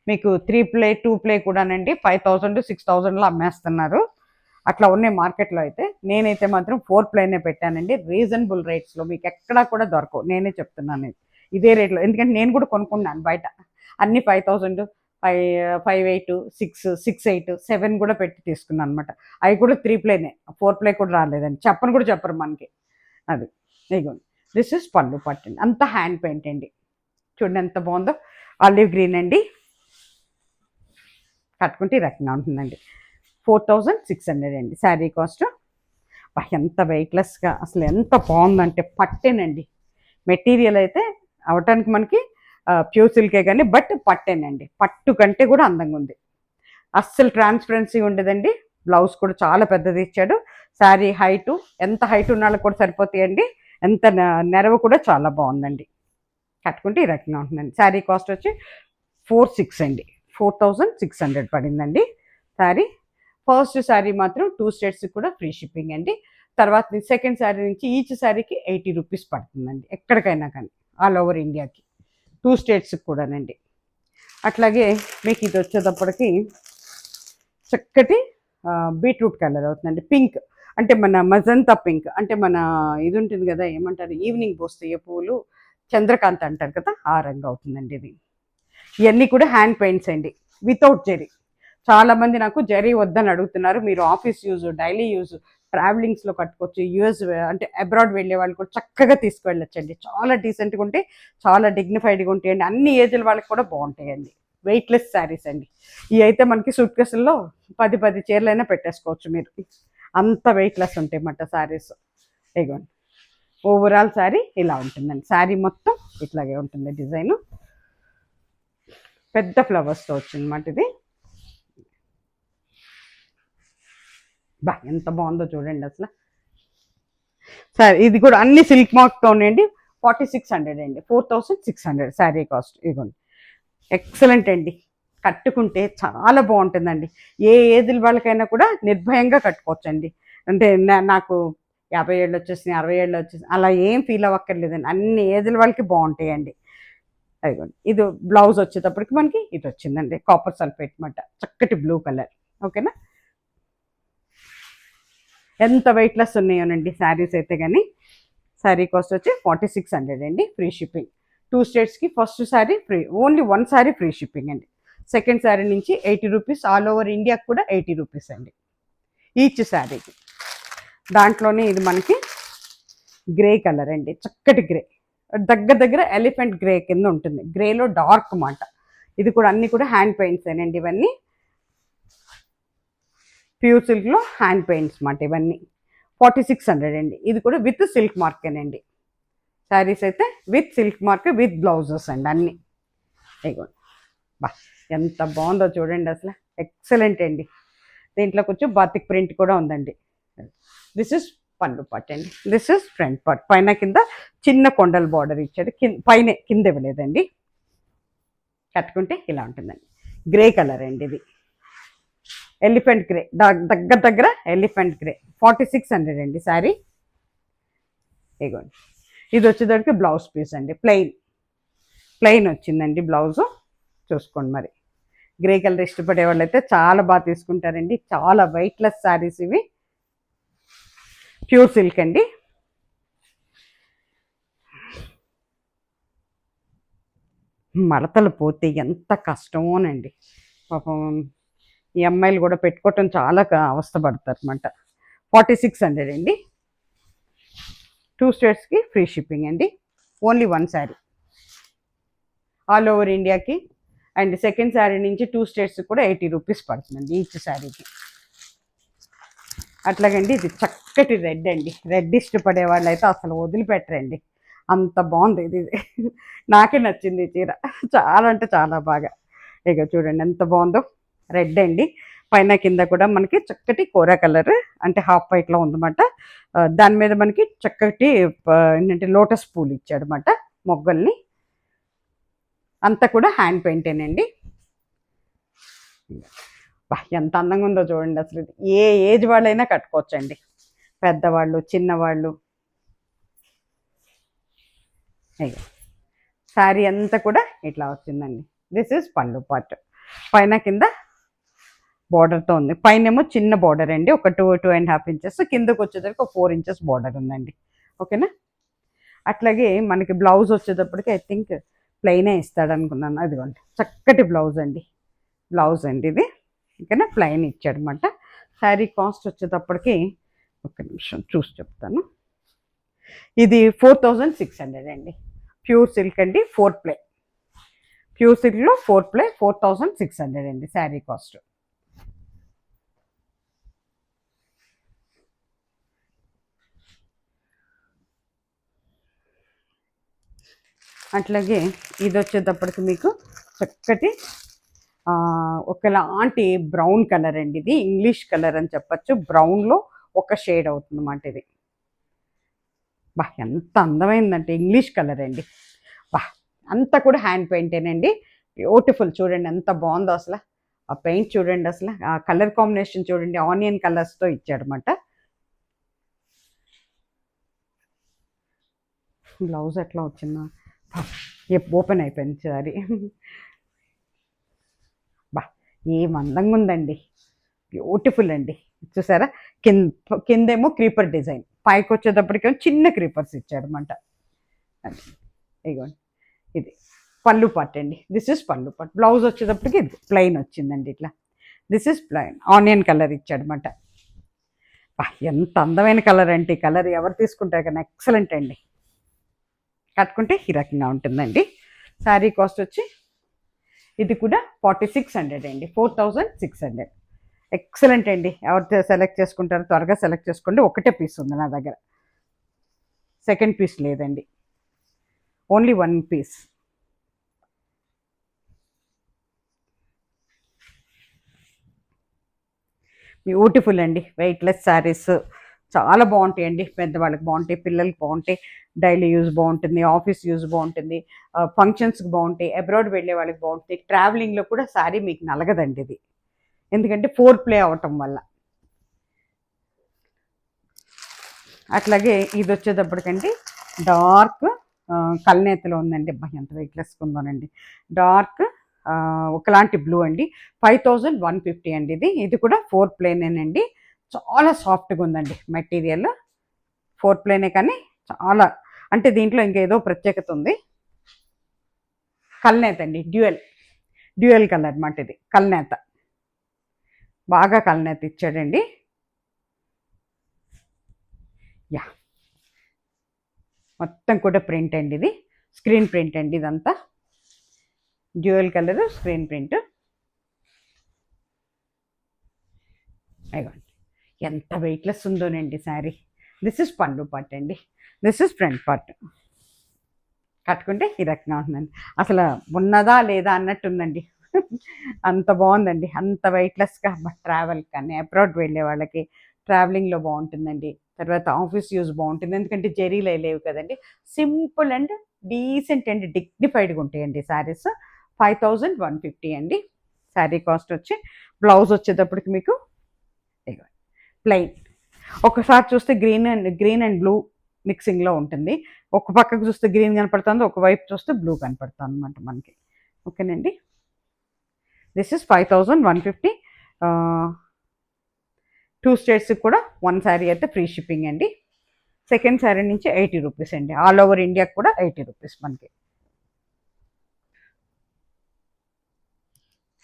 మీకు 3 ప్లే 2 ప్లే కూడానండి 5000 6000లో అమ్మేస్తున్నారు, అట్లా ఉన్నాయి మార్కెట్లో. అయితే నేనైతే మాత్రం 4 ప్లేనే పెట్టానండి, రీజనబుల్ రేట్స్లో. మీకు ఎక్కడా కూడా దొరకవు, నేనే చెప్తున్నాను ఇదే రేట్లో. ఎందుకంటే నేను కూడా కొనుక్కున్నాను బయట, అన్ని 5000, 58, 6, 7 కూడా పెట్టి తీసుకున్నాను అనమాట. అవి కూడా 3 ప్లేనే, 4 ప్లే కూడా రాలేదండి. చెప్పను కూడా చెప్పరు మనకి. అది ఇదిగోండి, దిస్ ఇస్ పళ్ళు పట్టండి, అంతా హ్యాండ్ పెయింట్ అండి. చూడండి ఎంత బాగుందో, ఆలివ్ గ్రీన్ అండి. కట్టుకుంటే ఈ రకంగా ఉంటుందండి. 4600 అండి శారీ కాస్ట్. ఎంత వెయిట్లెస్గా అసలు ఎంత బాగుందంటే పట్టేనండి. మెటీరియల్ అయితే అవటానికి మనకి ప్యూర్ సిల్కే కానీ బట్ పట్టేనండి. పట్టు కంటే కూడా అందంగా ఉంది. అస్సలు ట్రాన్స్పరెన్సీ ఉండదండి. బ్లౌజ్ కూడా చాలా పెద్దది ఇచ్చాడు. శారీ హైటు ఎంత హైట్ ఉన్న వాళ్ళకి కూడా సరిపోతాయండి. ఎంత నెరవ కూడా చాలా బాగుందండి. కట్టుకుంటే ఈ రకంగా ఉంటుందండి. శారీ కాస్ట్ వచ్చి 46 అండి. 4600 పడిందండి శారీ. ఫస్ట్ శారీ మాత్రం 2 స్టేట్స్కి కూడా ఫ్రీ షిప్పింగ్ అండి. తర్వాత సెకండ్ శారీ నుంచి ఈచ్ శారీకి 80 రూపీస్ పడుతుందండి. ఎక్కడికైనా కానీ ఆల్ ఓవర్ ఇండియాకి 2 స్టేట్స్కి కూడానండి. అట్లాగే మీకు ఇది వచ్చేటప్పటికి చక్కటి బీట్రూట్ కలర్ అవుతుందండి. పింక్ అంటే మన మజంతా పింక్ అంటే మన ఇది ఉంటుంది కదా, ఏమంటారు ఈవినింగ్ పోస్తాయి పువ్వులు, చంద్రకాంత్ అంటారు కదా, ఆ రంగు అవుతుందండి ఇది. ఇవన్నీ కూడా హ్యాండ్ పెయింట్స్ అండి, వితౌట్ జెరీ. చాలామంది నాకు జెరీ వద్దని అడుగుతున్నారు. మీరు ఆఫీస్ యూజ్, డైలీ యూజ్, ట్రావెలింగ్స్లో కట్టుకోవచ్చు. యూఎస్ అంటే అబ్రాడ్ వెళ్ళే వాళ్ళు కూడా చక్కగా తీసుకువెళ్ళొచ్చండి. చాలా డీసెంట్గా ఉంటాయి, చాలా డిగ్నిఫైడ్గా ఉంటాయండి. అన్ని ఏజ్ల వాళ్ళకి కూడా బాగుంటాయండి. వెయిట్లెస్ శారీస్ అండి. ఇవి అయితే మనకి సూట్ కేసుల్లో 10 చీరలైనా పెట్టేసుకోవచ్చు మీరు, అంత వెయిట్లెస్ ఉంటాయి అన్నమాట శారీస్. ఇదిగోండి ఓవరాల్ శారీ ఇలా ఉంటుందండి. శారీ మొత్తం ఇట్లాగే ఉంటుంది డిజైను. పెద్ద ఫ్లవర్స్తో వచ్చిందన్నమాట ఇది. ఎంత బాగుందో చూడండి అసలు. సరే ఇది కూడా అన్ని సిల్క్ మార్క్తో ఉన్నాయండి. 4600 అండి. 4600 శారీ కాస్ట్. ఇదిగోండి ఎక్సలెంట్ అండి. కట్టుకుంటే చాలా బాగుంటుందండి. ఏ ఏజ్ల వాళ్ళకైనా కూడా నిర్భయంగా కట్టుకోవచ్చండి. అంటే నాకు 50 ఏళ్ళు వచ్చేసినాయి, 60 ఏళ్ళు వచ్చేసి అలా ఏం ఫీల్ అవ్వక్కర్లేదండి. అన్ని ఏజ్ల వాళ్ళకి బాగుంటాయండి. అదిగోండి ఇది బ్లౌజ్ వచ్చేటప్పటికి మనకి ఇది వచ్చిందండి, కాపర్ సల్ఫేట్ మాట, చక్కటి బ్లూ కలర్. ఓకేనా, ఎంత వెయిట్లెస్ ఉన్నాయోనండి శారీస్ అయితే కానీ. శారీ కాస్ట్ వచ్చి 4600 అండి, ఫ్రీ షిప్పింగ్. 2 స్టేట్స్కి first saree free, only 1 saree free shipping అండి. సెకండ్ శారీ నుంచి 80 రూపీస్, ఆల్ ఓవర్ ఇండియాకి కూడా 80 రూపీస్ అండి ఈచ్ శారీకి. దాంట్లోనే ఇది మనకి గ్రే కలర్ అండి, చక్కటి గ్రే, దగ్గర ఎలిఫెంట్ గ్రే కింద ఉంటుంది. గ్రేలో డార్క్ మాట. ఇది కూడా అన్ని కూడా హ్యాండ్ పెయింట్స్ అండి ఇవన్నీ. ప్యూర్ సిల్క్లో హ్యాండ్ పెయింట్స్ మాట ఇవన్నీ. 4600 అండి. ఇది కూడా విత్ సిల్క్ మార్కేనండి. శారీస్ అయితే with silk mark with blouses అండి అన్నీ. ఇదిగోండి ఎంత బాగుందో చూడండి అసలు, ఎక్సలెంట్ అండి. దీంట్లో కొంచెం బాతిక్ ప్రింట్ కూడా ఉందండి. దిస్ ఇస్ పళ్ళు పార్ట్ అండి, దిస్ ఇస్ ఫ్రంట్ పార్ట్. పైన కింద చిన్న కొండల బార్డర్ ఇచ్చాడు, కింద ఇవ్వలేదండి. కట్టుకుంటే ఇలా ఉంటుందండి. గ్రే కలర్ అండి ఇది, ఎలిఫెంట్ గ్రే, దగ్గర ఎలిఫెంట్ గ్రే. 4600 అండి శారీ. ఇగోండి ఇది వచ్చేసరికి బ్లౌజ్ పీస్ అండి, ప్లెయిన్ వచ్చిందండి బ్లౌజు. చూసుకోండి మరి. గ్రే కలర్ ఇష్టపడే వాళ్ళు అయితే చాలా బాగా తీసుకుంటారండి. చాలా వెయిట్లెస్ శారీస్ ఇవి, ప్యూర్ సిల్క్ అండి. మడతలు పోతే ఎంత కష్టమోనండి పాపం. ఈ అమ్మాయిలు కూడా పెట్టుకోవటం చాలా అవస్థపడతారు అనమాట. 4600 అండి. 2 స్టేట్స్కి ఫ్రీ షిప్పింగ్ అండి. ఓన్లీ 1 శారీ ఆల్ ఓవర్ ఇండియాకి. అండ్ సెకండ్ శారీ నుంచి 2 స్టేట్స్కి కూడా 80 రూపీస్ పడుతుందండి ఈచ్ శారీకి. అట్లాగండి ఇది చక్కటి రెడ్ అండి. రెడ్ ఇష్టపడే వాళ్ళు అయితే అసలు వదిలిపెట్టరండి, అంత బాగుంది ఇది. నాకే నచ్చింది ఈ చీర చాలా, అంటే చాలా బాగా. ఇక చూడండి ఎంత బాగుందో. రెడ్ అండి, పైన కింద కూడా మనకి చక్కటి కోరా కలర్ అంటే హాఫ్ వైట్లో ఉందన్నమాట. దాని మీద మనకి చక్కటి ఏంటంటే లోటస్ పూలు ఇచ్చాడనమాట, మొగ్గల్ని. అంతా కూడా హ్యాండ్ పెయింటేనండి. ఎంత అందంగా ఉందో చూడండి అసలు. ఏ ఏజ్ వాళ్ళైనా కట్టుకోవచ్చండి, పెద్దవాళ్ళు, చిన్నవాళ్ళు. శారీ అంతా కూడా ఇట్లా వచ్చిందండి. దిస్ ఈజ్ పళ్ళు పార్ట్. పైన కింద బార్డర్తో ఉంది. పైనేమో చిన్న బార్డర్ అండి, ఒక 2.5 ఇంచెస్. కిందకు వచ్చేసరికి ఒక 4 ఇంచెస్ బార్డర్ ఉందండి. ఓకేనా. అట్లాగే మనకి బ్లౌజ్ వచ్చేటప్పటికి ఐ థింక్ ప్లెయినే ఇస్తాడు అనుకున్నాను. అదిగోండి చక్కటి బ్లౌజ్ అండి, ఇది. ఓకేనా, ప్లెయిన్ ఇచ్చాడనమాట. శారీ కాస్ట్ వచ్చేటప్పటికి ఒక నిమిషం చూసి చెప్తాను. ఇది 4600 అండి, ప్యూర్ సిల్క్ అండి. 4 ప్లే, ప్యూర్ సిల్క్లో 4 ప్లే 4600 అండి శారీ కాస్ట్. అట్లాగే ఇది వచ్చేటప్పటికి మీకు చక్కటి ఒకలాంటి బ్రౌన్ కలర్ అండి. ఇది ఇంగ్లీష్ కలర్ అని చెప్పచ్చు. బ్రౌన్లో ఒక షేడ్ అవుతుంది అన్నమాట ఇది. బా ఎంత అందమైందంటే ఇంగ్లీష్ కలర్ అండి. బా అంతా కూడా హ్యాండ్ పెయింటేనండి. బ్యూటిఫుల్ చూడండి ఎంత బాగుందో అసలు. ఆ పెయింట్ చూడండి అసలు. ఆ కలర్ కాంబినేషన్ చూడండి, ఆనియన్ కలర్స్తో ఇచ్చాడనమాట. బ్లౌజ్ ఎట్లా వచ్చిందా, ఓపెన్ అయిపోయింది సారీ. బా ఏం అందంగా ఉందండి, బ్యూటిఫుల్ అండి. చూసారా కిందేమో క్రీపర్ డిజైన్, పైకి వచ్చేటప్పటికేమో చిన్న క్రీపర్స్ ఇచ్చాడనమాట. ఇగోండి ఇది పళ్ళు పార్ట్ అండి. This is pallu part. Blouse వచ్చేటప్పటికి ఇది ప్లెయిన్ వచ్చిందండి ఇట్లా. This is plain onion colour ఇచ్చాడనమాట. ఎంత అందమైన కలర్ అంటే ఈ కలర్ ఎవరు తీసుకుంటారు కానీ ఎక్సలెంట్ అండి. కట్టుకుంటే ఈ రకంగా ఉంటుందండి. శారీ కాస్ట్ వచ్చి ఇది కూడా 4600 అండి, 4600. ఎక్సలెంట్ అండి. ఎవరు సెలెక్ట్ చేసుకుంటారో త్వరగా సెలెక్ట్ చేసుకోండి. ఒకటే పీస్ ఉంది నా దగ్గర, సెకండ్ పీస్ లేదండి, ఓన్లీ వన్ పీస్. బ్యూటిఫుల్ అండి. వెయిట్లెస్ శారీస్ చాలా బాగుంటాయండి. పెద్దవాళ్ళకి బాగుంటాయి, పిల్లలకి బాగుంటాయి, డైలీ యూజ్ బాగుంటుంది, ఆఫీస్ యూజ్ బాగుంటుంది, ఫంక్షన్స్కి బాగుంటాయి, అబ్రాడ్ వెళ్ళే వాళ్ళకి బాగుంటాయి. ట్రావెలింగ్లో కూడా శారీ మీకు నలగదండి ఇది, ఎందుకంటే 4 ప్లే అవటం వల్ల. అట్లాగే ఇది వచ్చేటప్పటికండి డార్క్ కల్నేతలో ఉందండి. అబ్బాయి ఎంత వెయిట్లెస్గా ఉందోనండి. డార్క్ ఒకలాంటి బ్లూ అండి. 5150 అండి ఇది. ఇది కూడా 4 ప్లేనేనండి. చాలా సాఫ్ట్గా ఉందండి మెటీరియల్. 4 ప్లేనే కానీ చాలా, అంటే దీంట్లో ఇంకేదో ప్రత్యేకత ఉంది. కల్నేత అండి, డ్యూయల్ కలర్ అన్నమాట ఇది. కల్నేత, బాగా కల్నేత ఇచ్చాడండి. యా మొత్తం కూడా ప్రింట్ అండి, ఇది స్క్రీన్ ప్రింట్ అండి. ఇదంతా డ్యూయల్ కలర్ స్క్రీన్ ప్రింట్. అయ్యండి ఎంత weightless ఉందోనండి sari. This is pallu part అండి, దిస్ ఇస్ ఫ్రంట్ పార్ట్. కట్టుకుంటే ఈ రకంగా ఉంటుందండి. అసలు ఉన్నదా లేదా అన్నట్టుందండి. అంత బాగుందండి, అంత వెయిట్లెస్గా. ట్రావెల్ కానీ అబ్రాడ్ వెళ్ళే వాళ్ళకి ట్రావెలింగ్లో బాగుంటుందండి. తర్వాత ఆఫీస్ యూజ్ బాగుంటుంది, ఎందుకంటే జరీలు లేవు కదండి. సింపుల్ అండ్ డీసెంట్ అండ్ డిగ్నిఫైడ్గా ఉంటాయండి శారీస్. 5150 అండి శారీ కాస్ట్ వచ్చి. బ్లౌజ్ వచ్చేటప్పటికి మీకు ప్లెయిన్. ఒకసారి చూస్తే గ్రీన్ అండ్ బ్లూ మిక్సింగ్లో ఉంటుంది. ఒక పక్కకు చూస్తే గ్రీన్ కనపడుతుంది, ఒకవైపు చూస్తే బ్లూ కనపడుతుంది అనమాట మనకి. ఓకేనండి. This is 5150. 2 స్టేట్స్కి కూడా 1 శారీ అయితే ఫ్రీ షిప్పింగ్ అండి. సెకండ్ శారీ నుంచి 80 రూపీస్ అండి. ఆల్ ఓవర్ ఇండియాకి కూడా 80 రూపీస్ మనకి.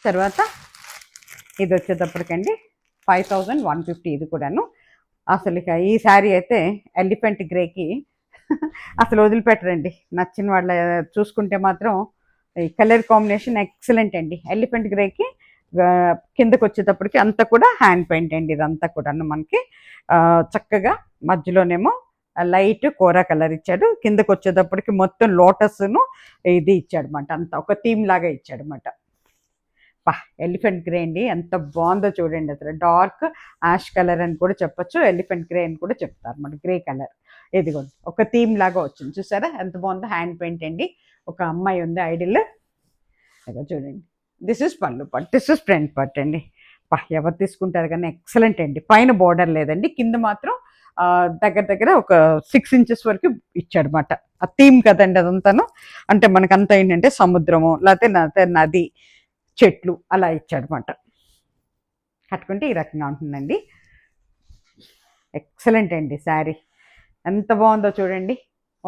తర్వాత ఇది వచ్చేటప్పటికండి 5150. ఇది కూడాను అసలు ఇక ఈ శారీ అయితే ఎలిఫెంట్ గ్రేకి అసలు వదిలిపెట్టరండి. నచ్చిన వాళ్ళ చూసుకుంటే మాత్రం ఈ కలర్ కాంబినేషన్ ఎక్సలెంట్ అండి. ఎలిఫెంట్ గ్రేకి కిందకు వచ్చేటప్పటికి అంతా కూడా హ్యాండ్ పెయింట్ అండి. ఇదంతా కూడా మనకి చక్కగా మధ్యలోనేమో లైట్ కోరా కలర్ ఇచ్చాడు. కిందకు వచ్చేటప్పటికి మొత్తం లోటస్ను ఇది ఇచ్చాడు అనమాట. అంతా ఒక థీమ్ లాగా ఇచ్చాడు అనమాట. ఎలిఫెంట్ గ్రే అండి, ఎంత బాగుందో చూడండి. అసలు డార్క్ యాష్ కలర్ అని కూడా చెప్పొచ్చు, ఎలిఫెంట్ గ్రే అని కూడా చెప్తారు అన్నమాట. గ్రే కలర్ ఇదిగోండి ఒక థీమ్ లాగా వచ్చింది. చూసారా ఎంత బాగుందో. హ్యాండ్ పెయింట్ అండి. ఒక అమ్మాయి ఉంది ఐడిల్, అదో చూడండి. This is pallu part, this is front part అండి. ఎవరు తీసుకుంటారు కానీ ఎక్సలెంట్ అండి. పైన బోర్డర్ లేదండి, కింద మాత్రం దగ్గర దగ్గర ఒక 6 ఇంచెస్ వరకు ఇచ్చాడనమాట. ఆ థీమ్ కదండి అదంతాను. అంటే మనకంతా ఏంటంటే సముద్రము లేకపోతే నది, చెట్లు అలా ఇచ్చాడనమాట. కట్టుకుంటే ఈ రకంగా ఉంటుందండి. ఎక్సలెంట్ అండి శారీ, ఎంత బాగుందో చూడండి.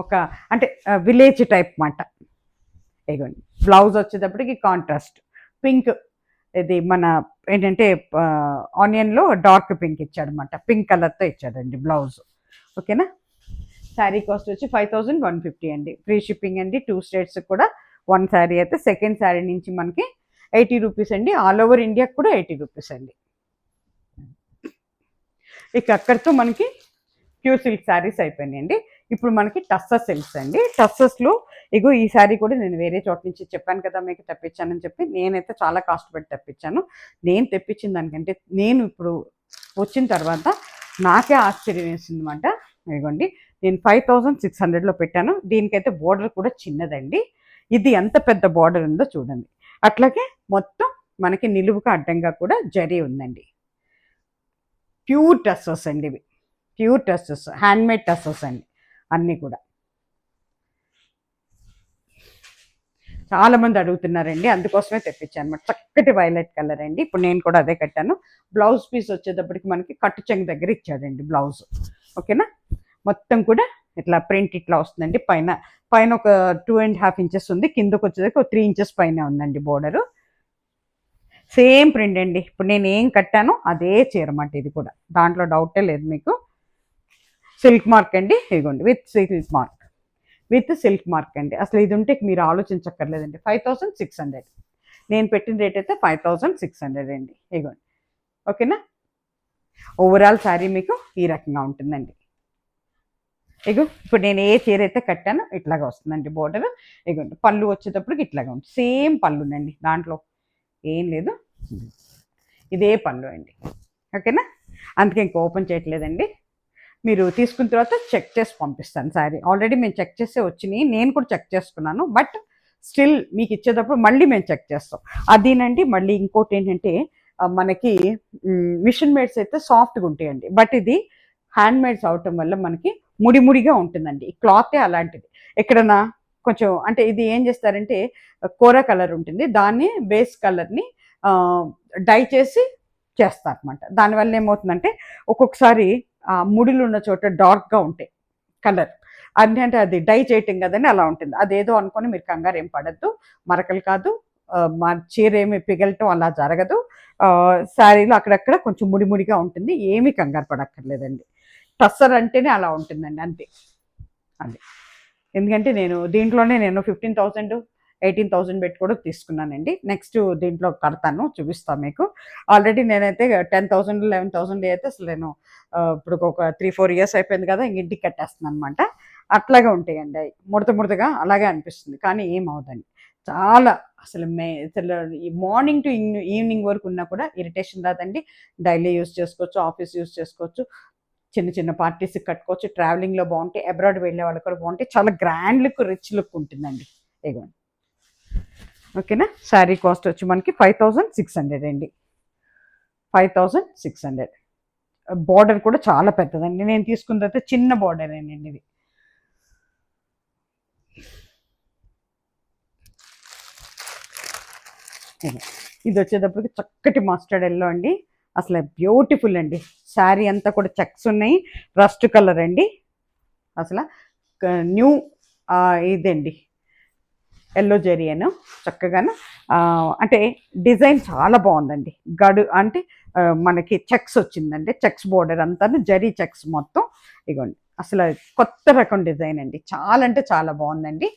ఒక అంటే విలేజ్ టైప్ మాట. ఇదిగోండి బ్లౌజ్ వచ్చేటప్పటికి కాంట్రాస్ట్ పింక్, ఇది మన ఏంటంటే ఆనియన్లో డార్క్ పింక్ ఇచ్చాడనమాట. పింక్ కలర్తో ఇచ్చాడండి బ్లౌజ్. ఓకేనా. శారీ కాస్ట్ వచ్చి 5150 అండి. ఫ్రీ షిప్పింగ్ అండి. 2 స్టేట్స్ కూడా 1 శారీ అయితే. సెకండ్ శారీ నుంచి మనకి 80 రూపీస్ అండి. ఆల్ ఓవర్ ఇండియాకి కూడా 80 రూపీస్ అండి. ఇక అక్కడితో మనకి ప్యూర్ సిల్క్ శారీస్ అయిపోయినాయండి. ఇప్పుడు మనకి టస్సర్ సిల్క్స్ అండి. టస్సర్స్లో ఇగో ఈ శారీ కూడా నేను వేరే చోట నుంచి చెప్పాను కదా మీకు తెప్పించానని చెప్పి, నేనైతే చాలా కాస్ట్ పెట్టి తెప్పించాను. నేను తెప్పించిన దానికంటే నేను ఇప్పుడు వచ్చిన తర్వాత నాకే ఆశ్చర్యం వేసిందన్నమాట. ఇదిగోండి నేను 5600లో పెట్టాను. దీనికైతే బోర్డర్ కూడా చిన్నదండి. ఇది ఎంత పెద్ద బోర్డర్ ఉందో చూడండి. అట్లాగే మొత్తం మనకి నిలువుగా అడ్డంగా కూడా జరీ ఉందండి. ప్యూర్ టస్సర్స్ అండి ఇవి, ప్యూర్ టస్సర్స్, హ్యాండ్మేడ్ టస్సర్స్ అండి అన్నీ కూడా. చాలా మంది అడుగుతున్నారండి, అందుకోసమే తెప్పించాను అనమాట. చక్కటి వైలెట్ కలర్ అండి. ఇప్పుడు నేను కూడా అదే కట్టాను. బ్లౌజ్ పీస్ వచ్చేటప్పటికి మనకి కట్టు చెంగు దగ్గర ఇచ్చాడండి బ్లౌజ్. ఓకేనా, మొత్తం కూడా ఇట్లా ప్రింట్ ఇట్లా వస్తుందండి. పైన పైన ఒక 2.5 ఇంచెస్ ఉంది, కిందకు వచ్చేసరికి ఒక 3 ఇంచెస్ పైన ఉందండి బోర్డరు. సేమ్ ప్రింట్ అండి. ఇప్పుడు నేను ఏం కట్టానో అదే చీర అన్నమాట ఇది కూడా, దాంట్లో డౌటే లేదు మీకు. సిల్క్ మార్క్ అండి, ఇదిగోండి with silk mark, with silk mark అండి. అసలు ఇది ఉంటే మీరు ఆలోచించక్కర్లేదండి. 5600 నేను పెట్టిన రేట్ అయితే 5600 అండి. ఇదిగోండి, ఓకేనా. ఓవరాల్ శారీ మీకు ఈ రకంగా ఉంటుందండి. ఇగో ఇప్పుడు నేను ఏ చీర అయితే కట్టానో ఇట్లాగా వస్తుందండి బోర్డర్. ఇగోండి పళ్ళు వచ్చేటప్పటికి ఇట్లాగా ఉంటుంది. సేమ్ పళ్ళునండి, దాంట్లో ఏం లేదు, ఇదే పళ్ళు అండి. ఓకేనా, అందుకే ఇంక ఓపెన్ చేయట్లేదండి. మీరు తీసుకున్న తర్వాత చెక్ చేసి పంపిస్తాను శారీ. ఆల్రెడీ మేము చెక్ చేసే వచ్చినాయి, నేను కూడా చెక్ చేసుకున్నాను. బట్ స్టిల్ మీకు ఇచ్చేటప్పుడు మళ్ళీ మేము చెక్ చేస్తాం. అదేనండి. మళ్ళీ ఇంకోటి ఏంటంటే మనకి మిషన్ మేడ్స్ అయితే సాఫ్ట్గా ఉంటాయండి. బట్ ఇది హ్యాండ్ మేడ్స్ అవటం వల్ల మనకి ముడి ముడిగా ఉంటుందండి. ఈ క్లాతే అలాంటిది. ఎక్కడన్నా కొంచెం అంటే ఇది ఏం చేస్తారంటే కోర కలర్ ఉంటుంది, దాన్ని బేస్ కలర్ని డై చేసి చేస్తారనమాట. దానివల్ల ఏమవుతుందంటే ఒక్కొక్కసారి ముడిలు ఉన్న చోట డార్క్గా ఉంటాయి కలర్. అంటే అది డై చేయటం కదని అలా ఉంటుంది. అదేదో అనుకొని మీరు కంగారు ఏం పడద్దు. మరకలు కాదు, మా చీర ఏమి పిగలటం అలా జరగదు. శారీలో అక్కడక్కడ కొంచెం ముడిముడిగా ఉంటుంది, ఏమీ కంగారు పడక్కర్లేదండి. టస్సర్ అంటేనే అలా ఉంటుందండి, అంతే. అది ఎందుకంటే నేను దీంట్లోనే 15,000 18,000 పెట్టి కూడా తీసుకున్నానండి. నెక్స్ట్ దీంట్లో కడతాను, చూపిస్తాను మీకు. ఆల్రెడీ నేనైతే 10,000 11,000 అయితే అసలు నేను ఇప్పుడు ఒక 3-4 ఇయర్స్ అయిపోయింది కదా, ఇంక ఇంటికి కట్టేస్తున్నాను అనమాట. అట్లాగే ఉంటాయండి అవి, ముడత ముడతగా అలాగే అనిపిస్తుంది, కానీ ఏమవుదండి. చాలా అసలు ఈ మార్నింగ్ టు ఈవినింగ్ వరకు ఉన్నా కూడా ఇరిటేషన్ రాదండి. డైలీ యూస్ చేసుకోవచ్చు, ఆఫీస్ యూస్ చేసుకోవచ్చు, చిన్న చిన్న పార్టీస్కి కట్టుకోవచ్చు, ట్రావెలింగ్లో బాగుంటాయి, అబ్రాడ్ వెళ్ళే వాళ్ళు కూడా బాగుంటాయి. చాలా గ్రాండ్ లుక్, రిచ్ లుక్ ఉంటుందండి. ఇదిగోండి, ఓకేనా. శారీ కాస్ట్ వచ్చి మనకి 5600 అండి. 5600. బార్డర్ కూడా చాలా పెద్దదండి. నేను తీసుకున్నదైతే చిన్న బార్డర్ అండి ఇది. ఇది వచ్చేటప్పటికి చక్కటి మస్టర్డ్ ఎల్లో అండి. అసలు బ్యూటిఫుల్ అండి. శారీ అంతా కూడా చెక్స్ ఉన్నాయి, రస్ట్ కలర్ అండి. అసలు న్యూ ఇదండి ఎల్లో జెరియన్ చక్కగాను. అంటే డిజైన్ చాలా బాగుందండి. గడు అంటే మనకి చెక్స్ వచ్చిందండి, చెక్స్ బోర్డర్ అంతా జరీ చెక్స్ మొత్తం. ఇగోండి, అసలు కొత్త రకం డిజైన్ అండి, చాలా అంటే చాలా బాగుందండి.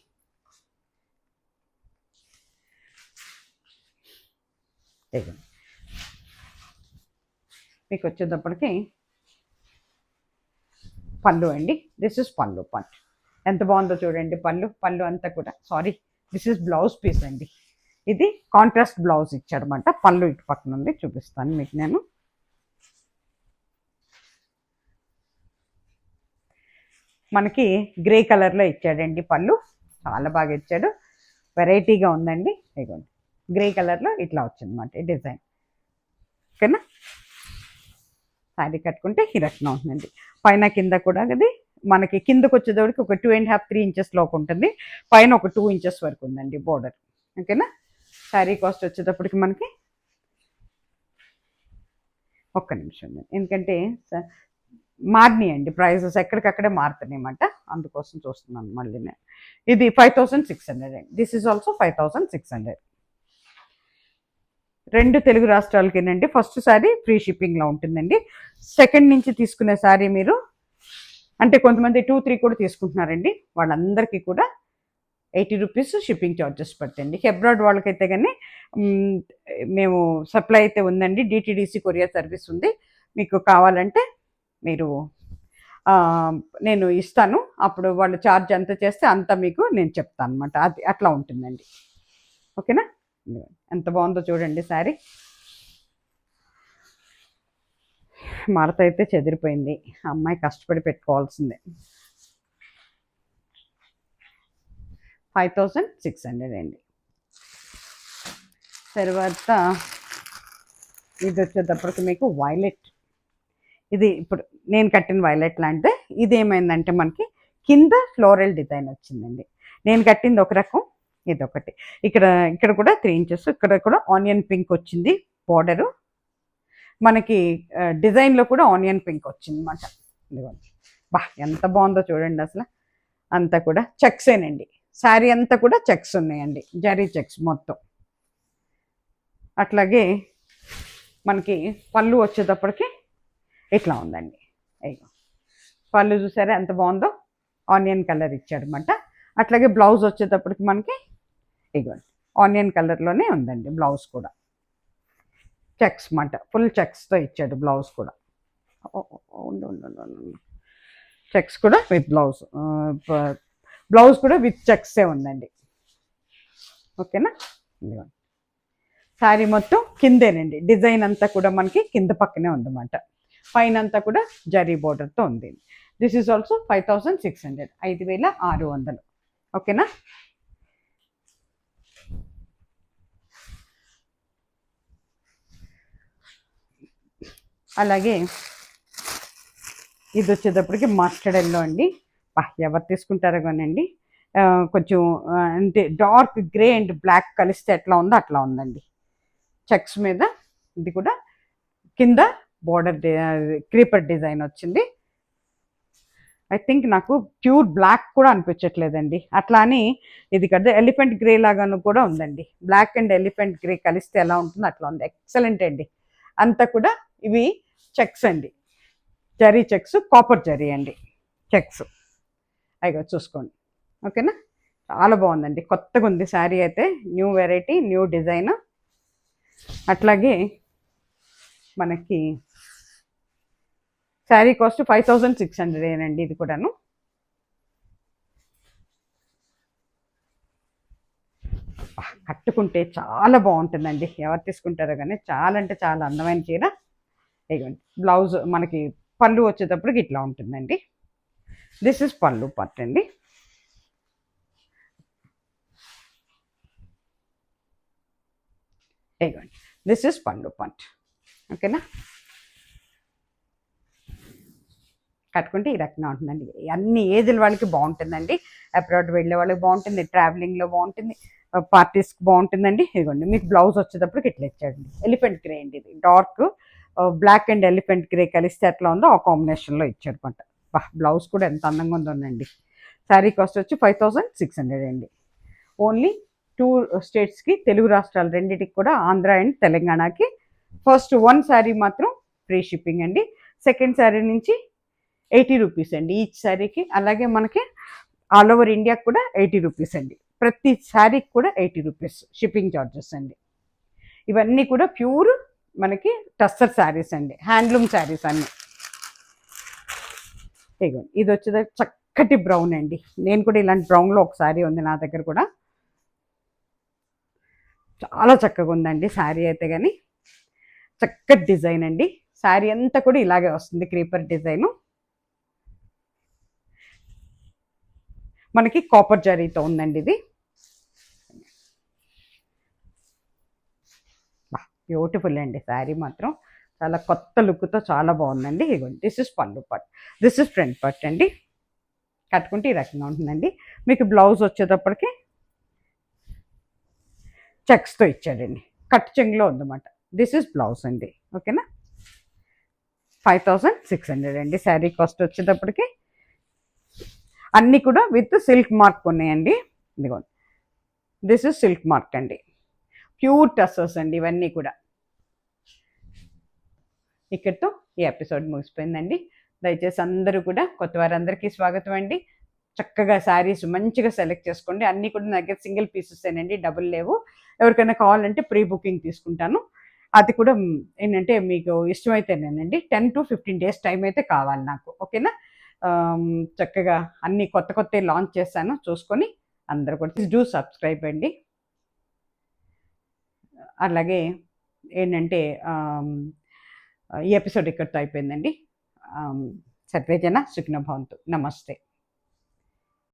ఇగోండి, మీకు వచ్చేటప్పటికి పళ్ళు అండి. దిస్ ఇస్ పళ్ళు. పళ్ళు ఎంత బాగుందో చూడండి. పళ్ళు అంతా కూడా, sorry, this is blouse piece అండి. ఇది కాంట్రాస్ట్ బ్లౌజ్ ఇచ్చాడనమాట. పళ్ళు ఇటు పక్కన ఉంది, చూపిస్తాను మీకు నేను. మనకి గ్రే కలర్లో ఇచ్చాడండి పళ్ళు, చాలా బాగా ఇచ్చాడు, వెరైటీగా ఉందండి. ఇదిగోండి, గ్రే కలర్లో ఇట్లా వచ్చిందన్నమాట ఈ డిజైన్. ఓకేనా, శారీ కట్టుకుంటే ఈ రకంగా ఉంటుందండి. పైన కింద కూడా అది మనకి కిందకు వచ్చేటప్పటికి ఒక 2.5-3 ఇంచెస్ లోపు ఉంటుంది, పైన ఒక 2 ఇంచెస్ వరకు ఉందండి బోర్డర్. ఓకేనా, శారీ కాస్ట్ వచ్చేటప్పటికి మనకి ఒక్క నిమిషం, ఎందుకంటే మారినాయండి ప్రైజెస్, ఎక్కడికక్కడే మారుతున్నాయి అన్నమాట, అందుకోసం చూస్తున్నాను మళ్ళీ నేను. ఇది 5600 అండి. This is also 5600. 2 తెలుగు రాష్ట్రాలకేనండి. ఫస్ట్ శారీ ఫ్రీ షిప్పింగ్లో ఉంటుందండి. సెకండ్ నుంచి తీసుకునే శారీ మీరు అంటే కొంతమంది 2-3 కూడా తీసుకుంటున్నారండి, వాళ్ళందరికీ కూడా 80 రూపీస్ షిప్పింగ్ ఛార్జెస్ పడుతుంది. అబ్రాడ్ వాళ్ళకైతే కానీ మేము సప్లై అయితే ఉందండి, డిటిడిసి కొరియర్ సర్వీస్ ఉంది. మీకు కావాలంటే మీరు నేను ఇస్తాను. అప్పుడు వాళ్ళు ఛార్జ్ ఎంత చేస్తే అంత మీకు నేను చెప్తాను అనమాట. అది అట్లా ఉంటుందండి. ఓకేనా? ఎంత బాగుందో చూడండి శారీ. మడత అయితే చెదిరిపోయింది. అమ్మాయి కష్టపడి పెట్టుకోవాల్సిందే. 5600 అండి. తర్వాత ఇది వచ్చేటప్పటికి మీకు వైలెట్. ఇది ఇప్పుడు నేను కట్టిన వైలెట్ లాంటిదే. ఇది ఏమైందంటే మనకి కింద ఫ్లోరల్ డిజైన్ వచ్చిందండి. నేను కట్టింది ఒక రకం, ఇదొకటి. ఇక్కడ ఇక్కడ కూడా 3 ఇంచెస్, ఇక్కడ కూడా ఆనియన్ పింక్ వచ్చింది బార్డరు. మనకి డిజైన్లో కూడా ఆనియన్ పింక్ వచ్చింది అనమాట. ఇదిగోండి, బా ఎంత బాగుందో చూడండి. అసలు అంతా కూడా చెక్సేనండి. శారీ అంతా కూడా చెక్స్ ఉన్నాయండి, జరీ చెక్స్ మొత్తం. అట్లాగే మనకి పళ్ళు వచ్చేటప్పటికి ఇట్లా ఉందండి. అయ్యో, పళ్ళు చూసారా ఎంత బాగుందో, ఆనియన్ కలర్ ఇచ్చాడు అనమాట. అట్లాగే బ్లౌజ్ వచ్చేటప్పటికి మనకి ఇదిగోండి ఆనియన్ కలర్లోనే ఉందండి. బ్లౌజ్ కూడా చెక్స్ మాట, ఫుల్ చెక్స్తో ఇచ్చాడు బ్లౌజ్ కూడా. చెక్స్ కూడా విత్ బ్లౌజ్, బ్లౌజ్ కూడా విత్ చెక్సే ఉందండి. ఓకేనా? ఇదిగోండి శారీ మొత్తం కిందేనండి. డిజైన్ అంతా కూడా మనకి కింద పక్కనే ఉందన్నమాట. పైన అంతా కూడా జరీ బోర్డర్తో ఉంది. This is also 5600, 5600. ఓకేనా? అలాగే ఇది వచ్చేటప్పటికి మస్టర్డ్ ఎల్లో అండి. ఎవరు తీసుకుంటారో కానండి, కొంచెం అంటే డార్క్ గ్రే అండ్ బ్లాక్ కలిస్తే ఎట్లా ఉందో అట్లా ఉందండి. చెక్స్ మీద ఇది కూడా కింద బోర్డర్ క్రీపర్ డిజైన్ వచ్చింది. ఐ థింక్ నాకు ప్యూర్ బ్లాక్ కూడా అనిపించట్లేదండి. అట్లా అని ఇది కదా ఎలిఫెంట్ గ్రే లాగాను కూడా ఉందండి. బ్లాక్ అండ్ ఎలిఫెంట్ గ్రే కలిస్తే ఎలా ఉంటుందో అట్లా ఉంది. ఎక్సలెంట్ అండి. అంతా కూడా ఇవి చెక్స్ అండి, జరీ చెక్స్, కాపర్ జరీ అండి చెక్స్. అయిగా చూసుకోండి. ఓకేనా? చాలా బాగుందండి, కొత్తగా ఉంది శారీ అయితే. New variety, new design. అట్లాగే మనకి శారీ కాస్ట్ 5600 అండి. ఇది కూడాను కట్టుకుంటే చాలా బాగుంటుందండి. ఎవరు తీసుకుంటారో కానీ చాలా అంటే చాలా అందమైన చీర. ఇదిగోండి బ్లౌజ్ మనకి పళ్ళు వచ్చేటప్పటికి ఇట్లా ఉంటుందండి. దిస్ ఇస్ పళ్ళు పార్ట్ అండి. ఇదిగోండి దిస్ ఇస్ పళ్ళు పార్ట్. ఓకేనా? కట్టుకుంటే ఈ రకంగా ఉంటుందండి. అన్ని ఏజ్ల వాళ్ళకి బాగుంటుందండి. అబ్రాడ్ వెళ్ళే వాళ్ళకి బాగుంటుంది, ట్రావెలింగ్లో బాగుంటుంది, పార్టీస్కి బాగుంటుందండి. ఇదిగోండి మీకు బ్లౌజ్ వచ్చేటప్పటికి ఇట్లా ఇచ్చాడండి. ఎలిఫెంట్ గ్రే అండి. ఇది dark black and elephant grey కలిస్తే ఎట్లా ఉందో ఆ కాంబినేషన్లో ఇచ్చాడు అనమాట. బ్లౌజ్ కూడా ఎంత అందంగా ఉందండి. శారీ కాస్ట్ వచ్చి 5600 అండి. ఓన్లీ 2 స్టేట్స్కి, తెలుగు రాష్ట్రాలు రెండింటికి కూడా, ఆంధ్ర అండ్ తెలంగాణకి. ఫస్ట్ 1 శారీ మాత్రం ఫ్రీ షిప్పింగ్ అండి. సెకండ్ శారీ నుంచి 80 రూపీస్ అండి ఈచ్ శారీకి. అలాగే మనకి ఆల్ ఓవర్ ఇండియాకి కూడా 80 రూపీస్ అండి. ప్రతి శారీకి కూడా 80 రూపీస్ షిప్పింగ్ ఛార్జెస్ అండి. ఇవన్నీ కూడా ప్యూర్ మనకి టస్సర్ శారీస్ అండి, హ్యాండ్లూమ్ శారీస్ అన్నీ. ఇదిగోండి ఇది వచ్చేది చక్కటి బ్రౌన్ అండి. నేను కూడా ఇలాంటి బ్రౌన్లో ఒక శారీ ఉంది నా దగ్గర కూడా. చాలా చక్కగా ఉందండి శారీ అయితే. కానీ చక్కటి డిజైన్ అండి. శారీ అంతా కూడా ఇలాగే వస్తుంది, క్రీపర్ డిజైను. మనకి కాపర్ జరీతో ఉందండి ఇది. బ్యూటిఫుల్ అండి శారీ మాత్రం. చాలా కొత్త లుక్తో చాలా బాగుందండి. ఇదిగోండి దిస్ ఇస్ పళ్ళు పట్, దిస్ ఇస్ ఫ్రంట్ పట్ అండి. కట్టుకుంటే ఈ రకంగా ఉంటుందండి. మీకు బ్లౌజ్ వచ్చేటప్పటికి చెక్స్తో ఇచ్చాడండి, కట్ చెంగులో ఉందన్నమాట. దిస్ ఇస్ బ్లౌజ్ అండి. ఓకేనా? 5600 అండి శారీ కాస్ట్ వచ్చేటప్పటికి. అన్నీ కూడా విత్ సిల్క్ మార్క్ ఉన్నాయండి. ఇదిగోండి దిస్ ఇస్ సిల్క్ మార్క్ అండి. ప్యూర్ టస్సర్స్ అండి ఇవన్నీ కూడా. ఇక్కడితో ఈ ఎపిసోడ్ ముగిసిపోయిందండి. దయచేసి అందరూ కూడా, కొత్త వారందరికీ స్వాగతం అండి. చక్కగా శారీస్ మంచిగా సెలెక్ట్ చేసుకోండి. అన్నీ కూడా నా దగ్గర సింగిల్ పీసెసేనండి, డబుల్ లేవు. ఎవరికైనా కావాలంటే ప్రీ బుకింగ్ తీసుకుంటాను. అది కూడా ఏంటంటే మీకు ఇష్టమైతేనేనండి. 10 to 15 days టైం అయితే కావాలి నాకు. ఓకేనా? చక్కగా అన్ని కొత్త కొత్తవి లాంచ్ చేశాను, చూసుకొని అందరూ కూడా డూ సబ్స్క్రైబ్ అండి. అలాగే ఏంటంటే ఈ ఎపిసోడ్ ఇక్కడితో అయిపోయిందండి. సర్వేజన సుఖినో భవంతు. నమస్తే.